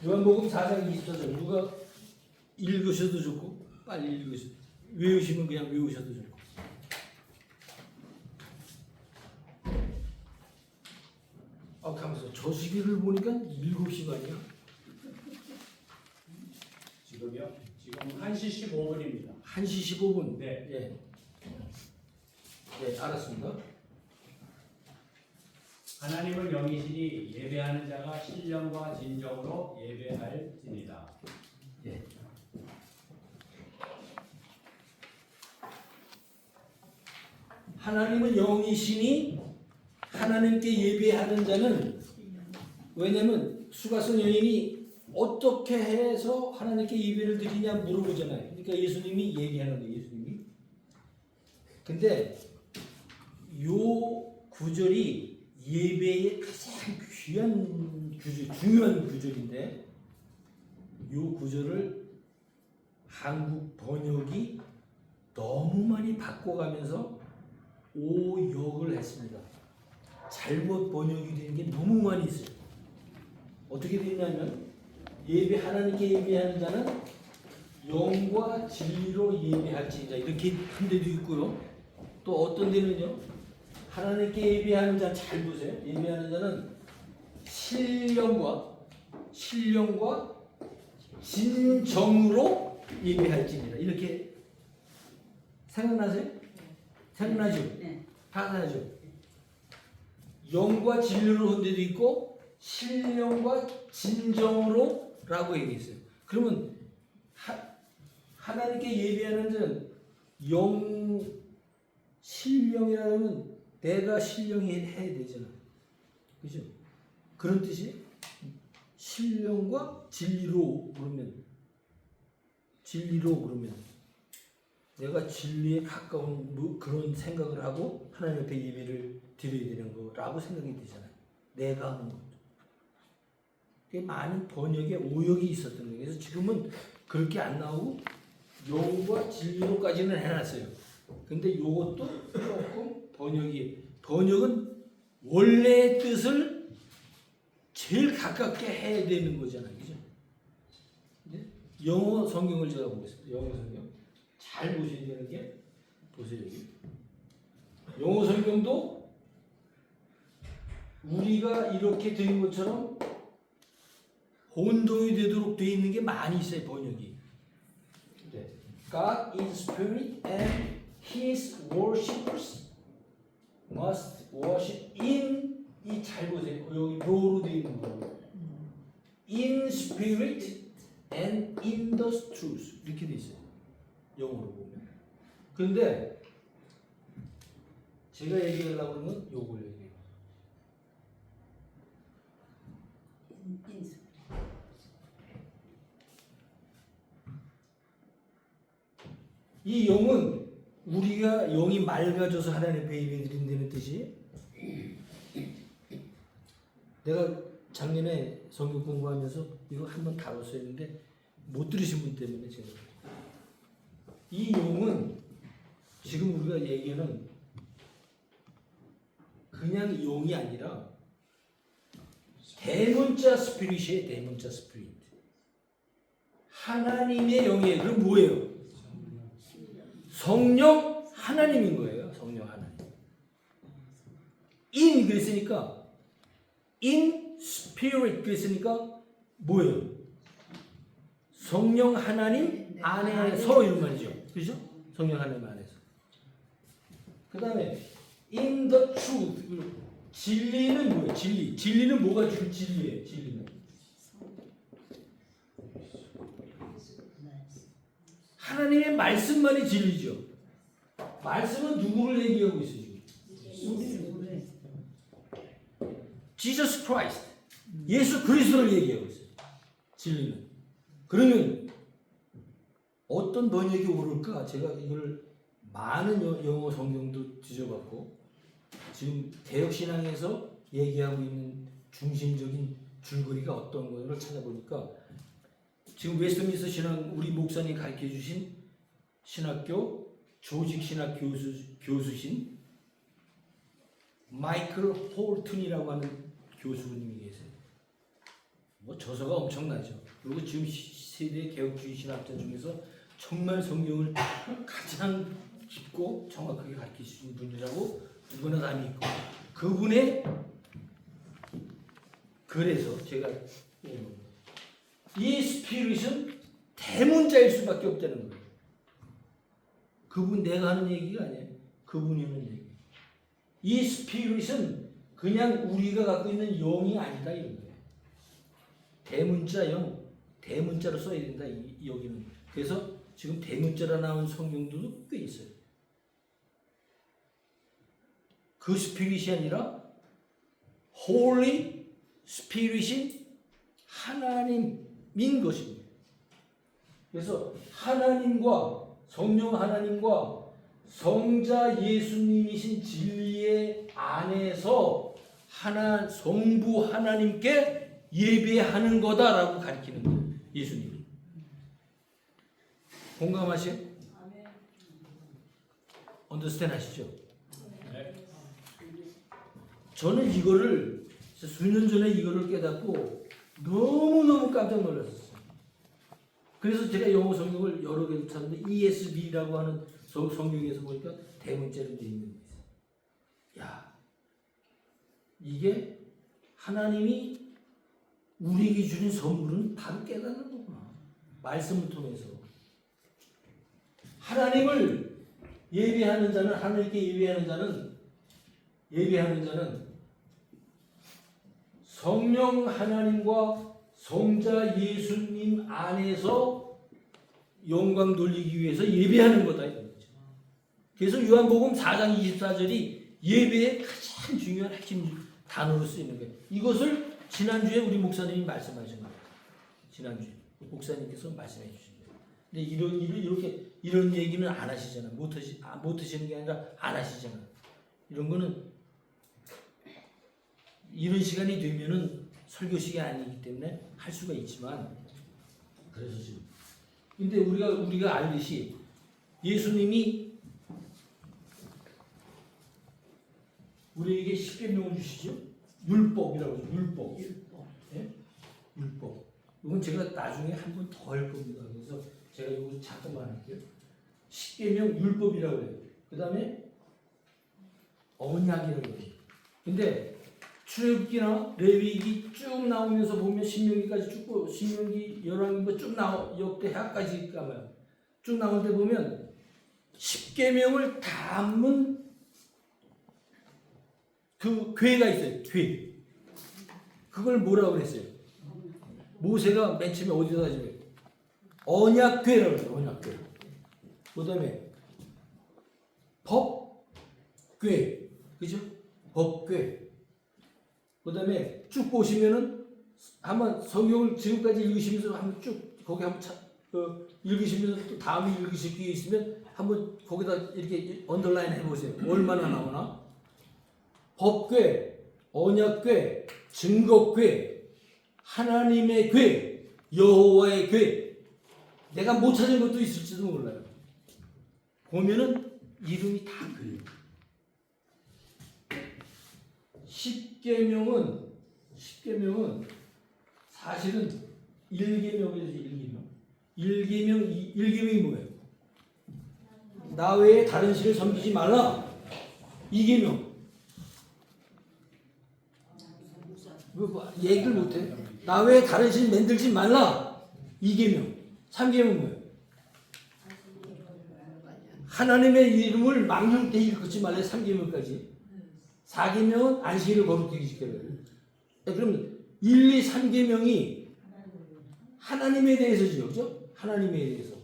[SPEAKER 1] 요한복음 4장 24절 누가 읽으셔도 좋고 빨리 읽으셔도 외우시면 그냥 외우셔도 좋고 가면서 저 시기를 보니까 7시간이야.
[SPEAKER 2] 지금요? 지금 1시 15분입니다.
[SPEAKER 1] 1시 15분.
[SPEAKER 2] 네.
[SPEAKER 1] 예. 네, 알았습니다.
[SPEAKER 2] 하나님은 영이시니 예배하는 자가 신령과 진정으로 예배할지니라.
[SPEAKER 1] 예. 하나님은 영이시니 하나님께 예배하는 자는 왜냐면 수가성 여인이 어떻게 해서 하나님께 예배를 드리냐 물어보잖아요. 그러니까 예수님이 얘기하는 거예요. 예수님이. 근데 요 구절이 예배의 가장 귀한 구절, 중요한 구절인데 요 구절을 한국 번역이 너무 많이 바꿔가면서 오역을 했습니다. 잘못 번역이 되는 게 너무 많이 있어요. 어떻게 되냐면 하나님께 예배하는 자는 영과 진리로 예배할지니라. 이렇게 한 데도 있고요. 또 어떤 데는요. 하나님께 예배하는 자 잘 보세요. 예배하는 자는 신령과 진정으로 예배할지니라. 이렇게 생각나세요? 생각나죠?
[SPEAKER 3] 네.
[SPEAKER 1] 다 나죠? 영과 진리로 한 데도 있고 신령과 진정으로 라고 얘기했어요. 그러면 하나님께 예배하는 자는 신령이라면 내가 신령이 해야 되잖아. 그죠? 그런 뜻이 신령과 진리로 그러면 내가 진리에 가까운 그런 생각을 하고 하나님 앞에 예배를 드려야 되는 거라고 생각이 되잖아요. 내가 하는 것. 꽤 많은 번역에 오역이 있었던 거예요. 그래서 지금은 그렇게 안 나오고 영과 진리로까지는 해놨어요. 근데 이것도 조금 번역은 원래의 뜻을 제일 가깝게 해야 되는 거잖아요. 그죠? 근데 영어 성경을 제가 보겠습니다. 영어 성경. 잘 보셔야 되는 게, 보세요, 여기. 영어 성경도 우리가 이렇게 된 것처럼 혼동이 되도록 되어 있는 게 많이 있어요, 번역이. 네. God is spirit and his worshippers must worship in, 이 잘 보세요. 여기 로로 되어 있는 거. In spirit and in the truth. 이렇게 되어 있어요. 영어로 보면. 근데 제가 얘기하려고 하는 건 요걸 얘기해요. 이 영은 우리가 영이 맑아져서 하나님 앞에 예배드린다는 뜻이, 내가 작년에 성경 공부하면서 이거 한번 다뤘어야 했는데 못 들으신 분 때문에 제가, 이 용은 지금 우리가 얘기하는 그냥 용이 아니라 대문자 스피릿이에요. 대문자 스피릿. 하나님의 영이에요. 그럼 뭐예요? 성령 하나님인 거예요. 성령 하나님. in 그랬으니까, in spirit 그랬으니까 뭐예요? 성령 하나님 안에서 이런 말이죠. 그죠? 성령 하나님 안에서. 그 다음에 in the truth. 진리는 뭐예요? 진리는 뭐가 진리예요? 진리는 하나님의 말씀만이 진리죠. 말씀은 누구를 얘기하고 있어요? Jesus Christ. 예수 그리스도를 얘기하고 있어요. 진리는. 그러면 어떤 번역이 옳을까? 제가 이걸 많은 영어 성경도 뒤져봤고, 지금 개혁신앙에서 얘기하고 있는 중심적인 줄거리가 어떤 거를 찾아보니까, 지금 웨스트민스터 신앙 우리 목사님 가르쳐 주신 신학교 조직 신학 교수신 마이클 홀튼이라고 하는 교수님이 계세요. 뭐 저서가 엄청나죠. 그리고 지금 세대 개혁주의 신학자 중에서 정말 성경을 가장 깊고 정확하게 가르쳐 주신 분이라고 누구나 다 믿고, 그분의 그래서 제가 이 스피릿은 대문자일 수밖에 없다는 거예요. 그분 내가 하는 얘기가 아니에요. 그분이 하는 얘기. 이 스피릿은 그냥 우리가 갖고 있는 영이 아니다 이런 거예요. 대문자 영, 대문자로 써야 된다 여기는. 그래서 지금 대문자로 나온 성경도 꽤 있어요. 그 스피릿이 아니라 홀리 스피릿이 하나님인 것입니다. 그래서 하나님과 성령 하나님과 성자 예수님이신 진리의 안에서 성부 하나님께 예배하는 거다라고 가르치는 거예요. 예수님이. 공감하시죠? 언더스탠 하시죠? 저는 이거를 수년 전에 이거를 깨닫고 너무너무 깜짝 놀랐었어요. 그래서 제가 영어 성경을 여러 개를 찾는데 ESV라고 하는 성경에서 보니까 대문자로 되어 있는 거예요. 야, 이게 하나님이 우리에게 주신 선물은 바로 깨닫는 거구나. 말씀을 통해서. 하나님을 예배하는 자는, 하나님께 예배하는 자는 성령 하나님과 성자 예수님 안에서 영광 돌리기 위해서 예배하는 거다. 그래서 요한복음 4장 24절이 예배의 가장 중요한 핵심 단어로 쓰이는 거예요. 이것을 지난주에 우리 목사님이 말씀하신 거예요. 지난주에 목사님께서 말씀해 주신 거예요. 근데 이런 얘기는 안 하시잖아. 못 하시는 게 아니라 안 하시잖아. 이런 거는 이런 시간이 되면은 설교 시간이 아니기 때문에 할 수가 있지만, 그래서 지금. 근데 우리가 알듯이 예수님이 우리에게 십계명을 주시죠. 율법이라고 하죠. 율법. 예? 율법. 이건 제가 나중에 한 번 더 할 겁니다. 그래서 제가 이거 잠깐만 할게요. 십계명 율법이라고 해요. 그 다음에 언약이라고 해요. 근데 출애굽기나 레위기 쭉 나오면서 보면 신명기까지 신명기 열왕기 쭉 역대하까지 가봐요. 쭉 나올 때 보면 십계명을 담은 그 궤가 있어요. 궤. 그걸 뭐라고 그랬어요? 모세가 맨 처음에 어디다 집어요? 언약궤라고 그래요. 언약궤. 그 다음에 법궤. 그죠? 법궤. 그 다음에 쭉 보시면은 한번 성경을 지금까지 읽으시면서 한번 쭉 거기 한번 읽으시면서 또 다음에 읽으실 게 있으면 한번 거기다 이렇게 언더라인 해보세요. 얼마나 나오나? 법궤, 언약궤, 증거궤, 하나님의 궤, 여호와의 궤. 내가 못 찾은 것도 있을지도 몰라요. 보면은 이름이 다 그래요. 십계명은 사실은 일계명이죠. 일계명이 뭐예요? 나 외에 다른 신을 섬기지 말라. 이계명. 얘기를 못해. 나 외에 다른 신 만들지 말라. 이계명. 삼계명 뭐예요? 하나님의 이름을 망령되이 일컫지 말라. 삼계명까지. 4계명은 안식일을 거룩하게 지켜라. 그럼 1, 2, 3계명이 하나님에 대해서죠. 그죠? 하나님에 대해서.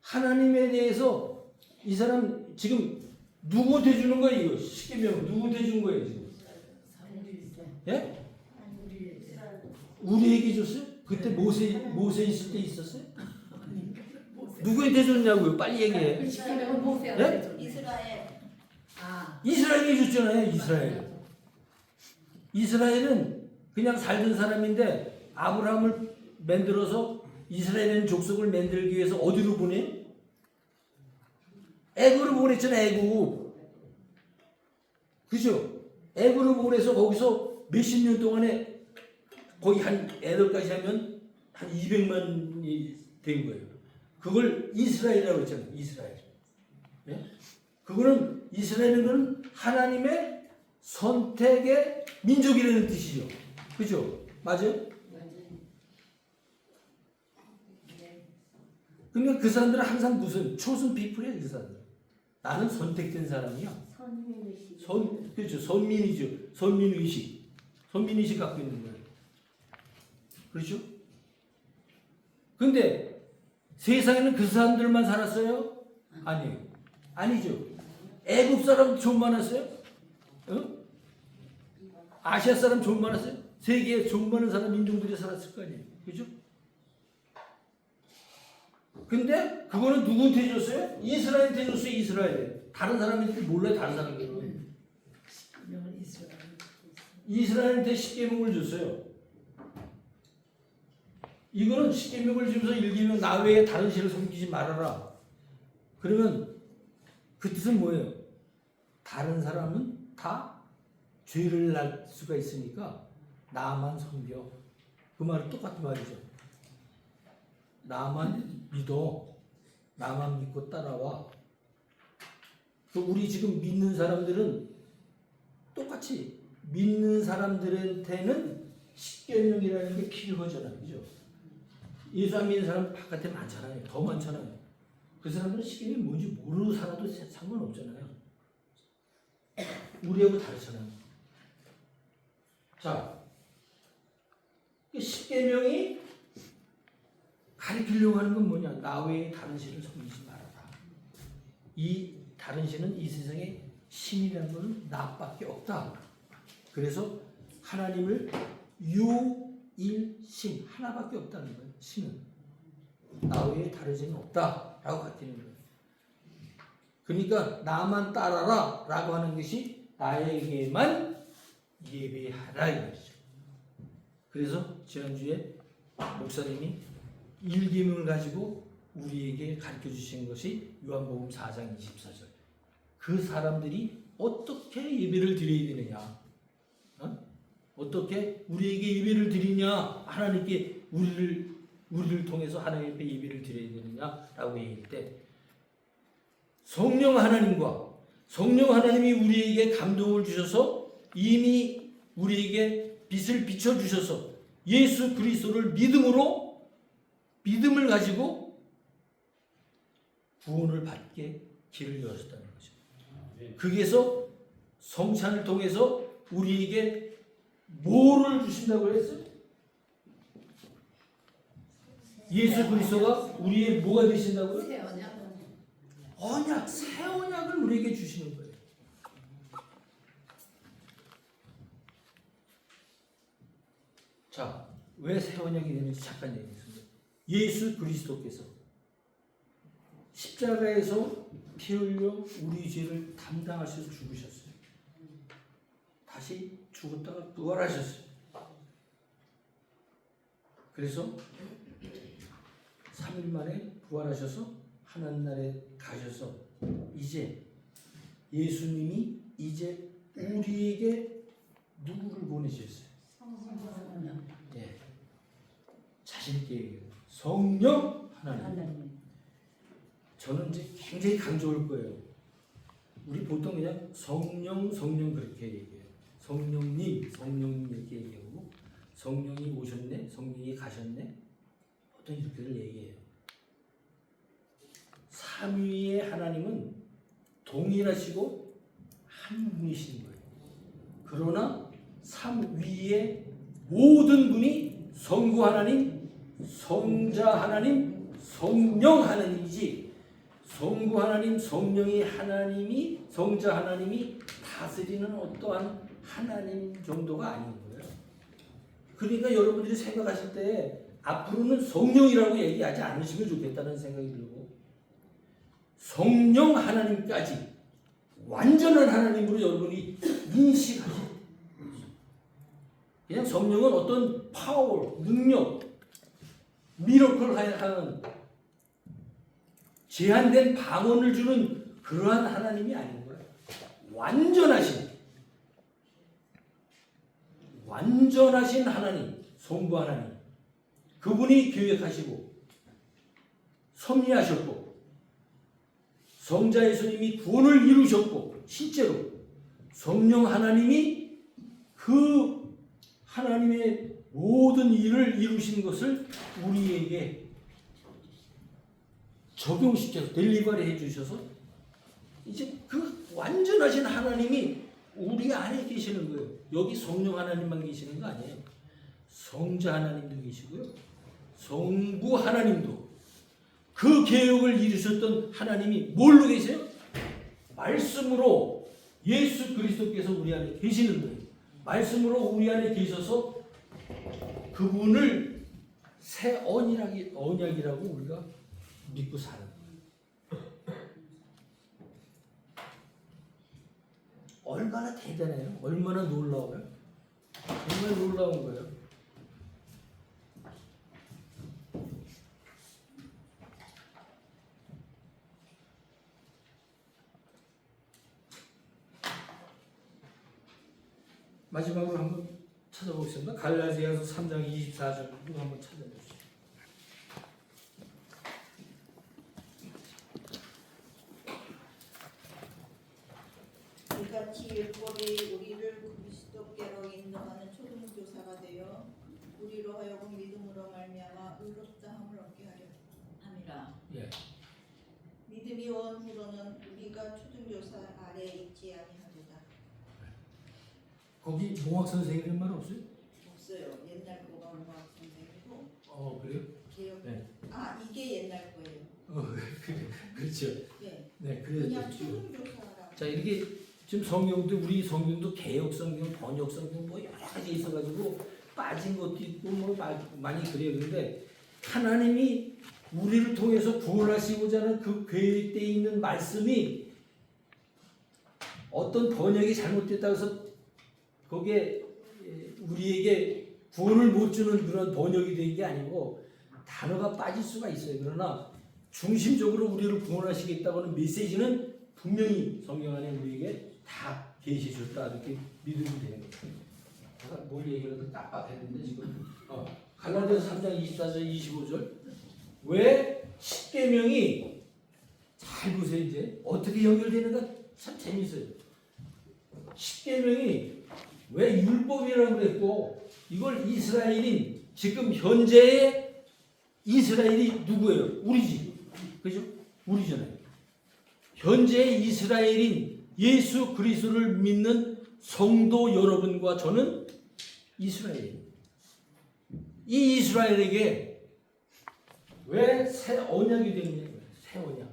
[SPEAKER 1] 하나님에 대해서 이 사람 지금 누구한테 주는 거예요? 이거 10계명 누구한테 준 거예요? 지금? 예? 우리에게 줬어요? 그때 모세 있을 때 있었어요? 누구한테 줬냐고요? 빨리 얘기해. 예? 이스라엘이 줬잖아요. 이스라엘은 그냥 살던 사람인데 아브라함을 만들어서 이스라엘은 족속을 만들기 위해서 어디로 보내? 애굽으로 보냈잖아요. 애굽. 그죠? 애굽으로 보내서 거기서 몇십 년 동안에 거의 한 애들까지 하면 한 200만이 된 거예요. 그걸 이스라엘이라고 했잖아요. 이스라엘. 예? 그거는 이스라엘은 하나님의 선택의 민족이라는 뜻이죠. 그죠? 맞아요? 그러니까 그 사람들은 항상 무슨 chosen people이에요. 그 사람들. 나는 선택된 사람이야. 그렇죠. 선민이죠. 선민의식 갖고 있는 거예요. 그렇죠? 근데 세상에는 그 사람들만 살았어요? 아니에요. 아니죠. 애국 사람 좀 많았어요? 어? 아시아 사람 좀 많았어요? 세계에 좀 많은 사람 민족들이 살았을 거 아니에요. 그죠? 근데 그거는 누구한테 줬어요? 이스라엘한테 줬어요. 이스라엘. 다른 사람인지 몰라요. 다른 사람들은. 이스라엘한테 십계명을 줬어요. 이거는 십계명을 주면서 1계명 나 외에 다른 신을 섬기지 말아라. 그러면 그 뜻은 뭐예요? 다른 사람은 다 죄를 날 수가 있으니까 나만 섬겨. 그 말은 똑같은 말이죠. 나만 믿어. 나만 믿고 따라와. 그 우리 지금 믿는 사람들은 똑같이 믿는 사람들한테는 십계명이라는 게 필요하잖아요. 그죠? 예수 안 믿는 사람 바깥에 많잖아요. 더 많잖아요. 그 사람들은 십계명이 뭔지 모르고 살아도 상관없잖아요. 우리하고 다르잖아요. 자, 십계명이 가리키려고 하는 건 뭐냐? 나 외에 다른 신을 섬기지 말아라. 이 다른 신은 이 세상에 신이라는 것은 나밖에 없다. 그래서 하나님을 유일신 하나밖에 없다는 거예요. 신은 나 외에 다른 신은 없다라고 가르치는 거예요. 그러니까 나만 따라라 라고 하는 것이 나에게만 예배하라 이 말이죠. 그래서 지난주에 목사님이 일계명을 가지고 우리에게 가르쳐 주신 것이 요한복음 4장 24절. 그 사람들이 어떻게 예배를 드려야 되느냐? 어떻게 우리에게 예배를 드리냐? 하나님께 우리를 통해서 하나님 앞에 예배를 드려야 되느냐라고 얘기할 때 성령 하나님과 성령 하나님이 우리에게 감동을 주셔서 이미 우리에게 빛을 비춰 주셔서 예수 그리스도를 믿음을 가지고 구원을 받게 길을 열었다는 거죠. 거기에서 성찬을 통해서 우리에게 뭐를 주신다고 했어요? 예수 그리스도가 우리의 뭐가 되신다고요?
[SPEAKER 3] 새 언약.
[SPEAKER 1] 언약, 새 언약을 우리에게 주시는 거예요. 자, 왜 새 언약이 되는지 잠깐 얘기했습니다. 예수 그리스도께서 십자가에서 피 흘려 우리 죄를 담당하셔서 죽으셨어요. 다시 죽었다가 부활하셨어요. 그래서 3일 만에 부활하셔서 하늘나라에 가셔서 이제 예수님이 이제 우리에게 누구를 보내셨어요? 네. 자신 있게 얘기해요. 성령 하나님. 저는 이제 굉장히 강조할 거예요. 우리 보통 그냥 성령 그렇게 얘기해요. 성령님 이렇게 얘기하고 성령이 오셨네, 성령이 가셨네, 보통 이렇게들 얘기해요. 삼위의 하나님은 동일하시고 한 분이신 거예요. 그러나 삼위의 모든 분이 성부 하나님, 성자 하나님, 성령 하나님이지 성부 하나님, 성령이 하나님이, 성자 하나님이 다스리는 어떠한 하나님 정도가 아닌 거예요. 그러니까 여러분들이 생각하실 때 앞으로는 성령이라고 얘기하지 않으시면 좋겠다는 생각이 들고 성령 하나님까지 완전한 하나님으로 여러분이 인식하시. 그냥 성령은 어떤 파워, 능력, 미러클 하는 제한된 방언을 주는 그러한 하나님이 아닌 거예요. 완전하신 하나님, 성부 하나님. 그분이 계획하시고 섭리하셨고 성자 예수님이 구원을 이루셨고 실제로 성령 하나님이 그 하나님의 모든 일을 이루신 것을 우리에게 적용시켜서 델리버리 해주셔서 이제 그 완전하신 하나님이 우리 안에 계시는 거예요. 여기 성령 하나님만 계시는 거 아니에요. 성자 하나님도 계시고요. 성부 하나님도 그 계획을 이루셨던 하나님이 뭘로 계세요? 말씀으로 예수 그리스도께서 우리 안에 계시는 거예요. 말씀으로 우리 안에 계셔서 그분을 새 언약이라고 우리가 믿고 사는 거예요. 얼마나 대단해요? 얼마나 놀라워요? 정말 놀라운 거예요. 마지막으로 한번 찾아보겠습니다. 갈라디아서 3장 24절 누가 한번 찾아보시죠.
[SPEAKER 3] 이같이 율법이 우리를 그리스도께로 인도하는 초등교사가 되어 우리로 하여금 믿음으로 말미암아 의롭다함을 얻게 하려 함이라.
[SPEAKER 1] 예.
[SPEAKER 3] 믿음이 온 후로는 우리가 초등교사 아래에 있지 아니하도다.
[SPEAKER 1] 거기 몽학 선생님 이런 말 없어요?
[SPEAKER 3] 없어요. 옛날 거가 얼마 선생이고
[SPEAKER 1] 그래요?
[SPEAKER 3] 기억.
[SPEAKER 1] 네.
[SPEAKER 3] 아 이게 옛날 거예요.
[SPEAKER 1] 그렇죠.
[SPEAKER 3] 네.
[SPEAKER 1] 네,
[SPEAKER 3] 그냥
[SPEAKER 1] 그래서
[SPEAKER 3] 초등교사라.
[SPEAKER 1] 자 이렇게 지금 성경도 우리 성경도 개혁 성경, 번역 성경 뭐 여러 가지 있어가지고 빠진 것도 있고 뭐 많이 그래요. 그런데 하나님이 우리를 통해서 구원하시고자 하는 그 계획되어 있는 말씀이 어떤 번역이 잘못됐다고 해서 거기에 우리에게 구원을 못 주는 그런 번역이 된 게 아니고 단어가 빠질 수가 있어요. 그러나 중심적으로 우리를 구원하시겠다고 하는 메시지는 분명히 성경 안에 우리에게 다 계시해 줬다 이렇게 믿으면 되는 거예요. 제가 뭘 얘기해도 깜빡했는데 지금 갈라디아서 3장 24절 25절 왜 십계명이 잘 보세요. 이제 어떻게 연결되는가 참 재밌어요. 십계명이 왜 율법이라고 그랬고 이걸 이스라엘인 지금 현재의 이스라엘이 누구예요? 우리지. 그죠? 우리잖아요. 현재의 이스라엘인 예수 그리스도를 믿는 성도 여러분과 저는 이스라엘이에요. 이 이스라엘에게 왜 새 언약이 되느냐? 새 언약.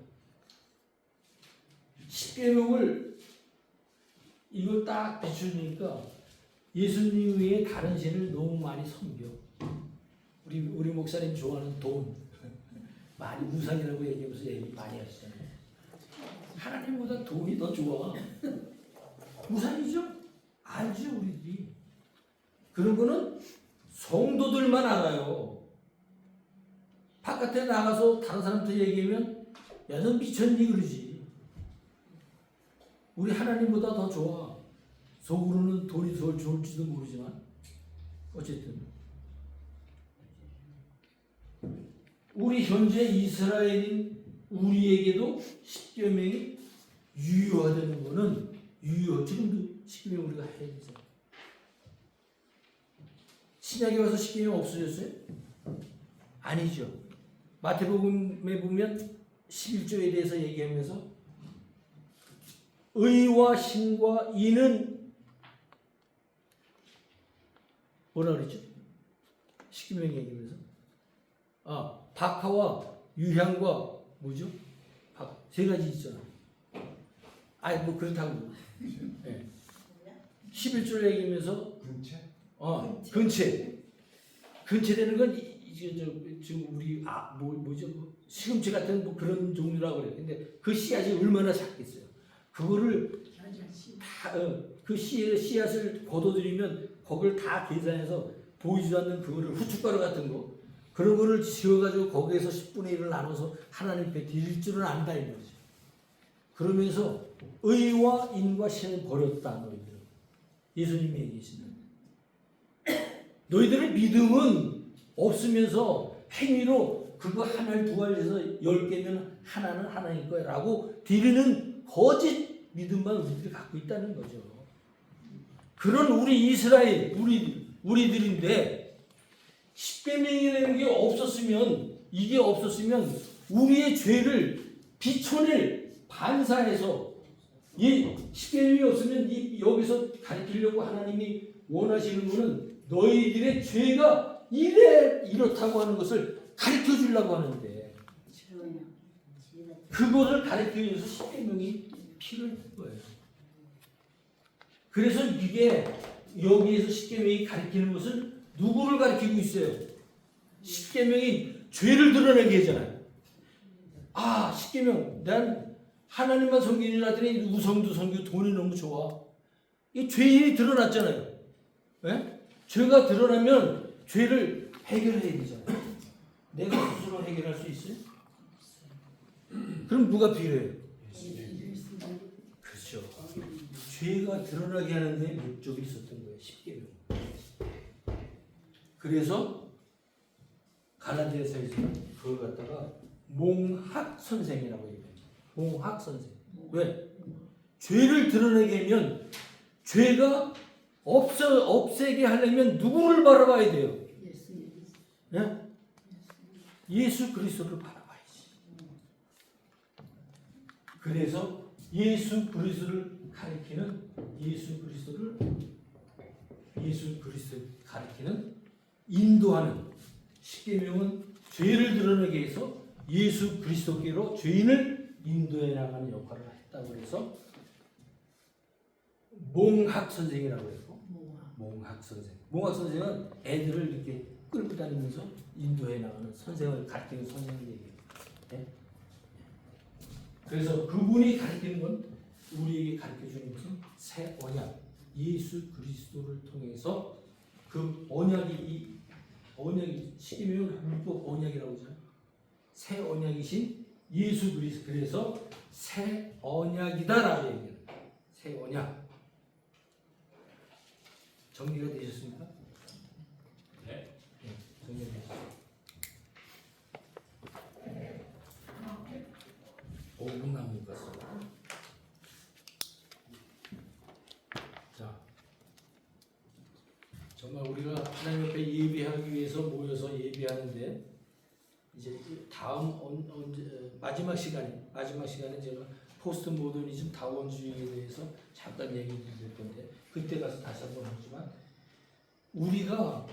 [SPEAKER 1] 십계명을 이거 딱 비추니까 예수님 외에 다른 신을 너무 많이 섬겨. 우리 목사님 좋아하는 돈 많이 우상이라고 얘기하면서 얘기 많이 하시잖아요. 하나님보다 돈이 더 좋아. 우상이죠? 알죠 우리들이. 그런 거는 성도들만 알아요. 바깥에 나가서 다른 사람한테 얘기하면 야 너 미쳤니 그러지. 우리 하나님보다 더 좋아. 속으로는 돈이 더 좋을지도 모르지만 어쨌든 우리 현재 이스라엘인 우리에게도 십계명이 유효하다는 거는 지금도 십계명 우리가 해야 되죠. 신약에 와서 십계명 없어졌어요? 아니죠. 마태복음에 보면 11조에 대해서 얘기하면서 의와 신과 이는 뭐라 그랬죠? 십계명 얘기하면서 박하와 유향과 뭐죠? 세 가지 있잖아. 뭐 그렇다고. 네. 11절 얘기하면서 근체. 근체되는 건 지금 우리 뭐죠? 시금치 같은 뭐 그런 종류라고 그래요. 근데 그 씨앗이 얼마나 작겠어요. 그거를 그 씨앗을 걷어들이면 거기를 다 계산해서 보이지도 않는 그거를 후춧가루 같은 거 그런 거를 지어가지고 거기에서 10분의 1을 나눠서 하나님께 드릴 줄은 안다 이 거죠. 그러면서 의와 인과 신을 버렸다 너희들은. 예수님이 얘기하시는 너희들의 믿음은 없으면서 행위로 그거 하나를 두 알에서 10개면 하나는 하나일 거야 라고 드리는 거짓 믿음만 우리들이 갖고 있다는 거죠. 그런 우리 이스라엘 우리들인데 십계명이라는 게 없었으면 우리의 죄를 비춰낼 반사해서 이 십계명이 없으면 여기서 가르치려고 하나님이 원하시는 것은 너희들의 죄가 이렇다고 하는 것을 가르쳐 주려고 하는데 그것을 가르치기 위해서 십계명이 필요한 거예요. 그래서 이게 여기에서 십계명이 가르치는 것은 누구를 가르치고 있어요? 십계명이 죄를 드러내게 하잖아요. 십계명 난 하나님만 섬기는 아들이 우성도 섬기고 돈이 너무 좋아. 이 죄인이 드러났잖아요. 네? 죄가 드러나면 죄를 해결해야 되잖아요. 내가 스스로 해결할 수 있어요? 그럼 누가 필요해요? 그렇죠. 죄가 드러나게 하는데 목적이 있었던 거예요. 십계명. 그래서 갈라디아서에서는 그걸 갖다가 몽학 선생이라고 얘기해요. 몽학 선생. 왜? 죄를 드러내게 하면 죄가 없애게 하려면 누구를 바라봐야 돼요? 네? 예수 그리스도를 바라봐야지. 그래서 예수 그리스도를 가리키는 인도하는 십계명은 죄를 드러내게 해서 예수 그리스도께로 죄인을 인도해 나가는 역할을 했다고 해서 몽학 선생이라고 해요. 몽학 선생. 몽학 선생은 애들을 이렇게 끌고 다니면서 인도해 나가는 선생을 가르치는 선생을 얘기해요. 네? 그래서 그분이 가르치는 건 우리에게 가르쳐 주는 것은 새 언약, 예수 그리스도를 통해서 그 언약이 십계명 율법 언약이라고 하잖아요. 새 언약이신 예수 그리스도. 그래서 새 언약이다라고 얘기해요. 새 언약. 정리가 되셨습니까?
[SPEAKER 2] 네.
[SPEAKER 1] 정리가 되셨습니다. 5분 남은 것 같습니다. 자, 정말 우리가 하나님 앞에 예배하기 위해서 모여서 예배하는데 이제 다음 마지막 시간에 제가 포스트 모더니즘 다원주의에 대해서 잠깐 얘기 드릴 건데 그때 가서 다시 한번 하지만 우리가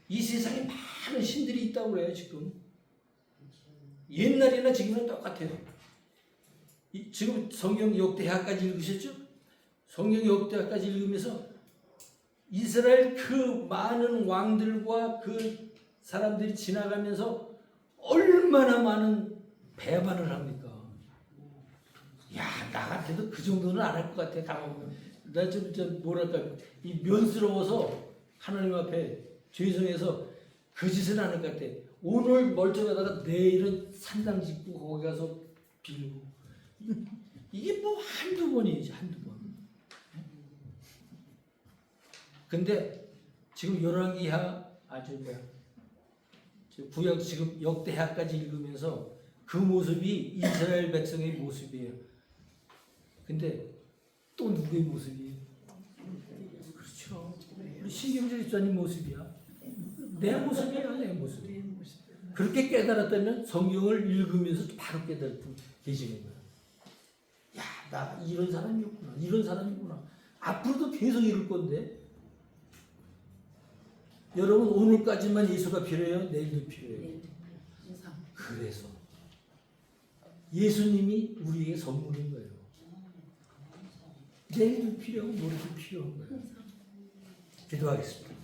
[SPEAKER 1] 이 세상에 많은 신들이 있다고 그래요. 지금 옛날이나 지금은 똑같아요. 지금 성경 역대하까지 읽으셨죠? 성경 역대하까지 읽으면서 이스라엘 그 많은 왕들과 그 사람들이 지나가면서 얼마나 많은 배반을 합니까? 야, 나 같아도 그 정도는 안 할 것 같아. 가만보면 나 좀 뭐랄까 이 면스러워서 하나님 앞에 죄송해서 그 짓은 안 할 것 같아. 오늘 멀쩡하다가 내일은 산당 짓고 거기 가서 빌고 이게 뭐 한두 번이지 한두 번. 근데 지금 열왕기하 구약 지금 역대하까지 읽으면서 그 모습이 이스라엘 백성의 모습이에요. 근데 또 누구의 모습이에요? 그렇죠. 우리 신경질 집사님 모습이야. 내 모습이야, 내 모습. 그렇게 깨달았다면 성경을 읽으면서 바로 깨달고 계시는 거야. 야, 나 이런 사람이었구나. 이런 사람이구나. 앞으로도 계속 이럴 건데. 여러분 오늘까지만 예수가 필요해요? 내일도 필요해요. 그래서 예수님이 우리에게 선물인 거예요. 내일도 필요하고 모레도 필요한 거예요. 기도하겠습니다.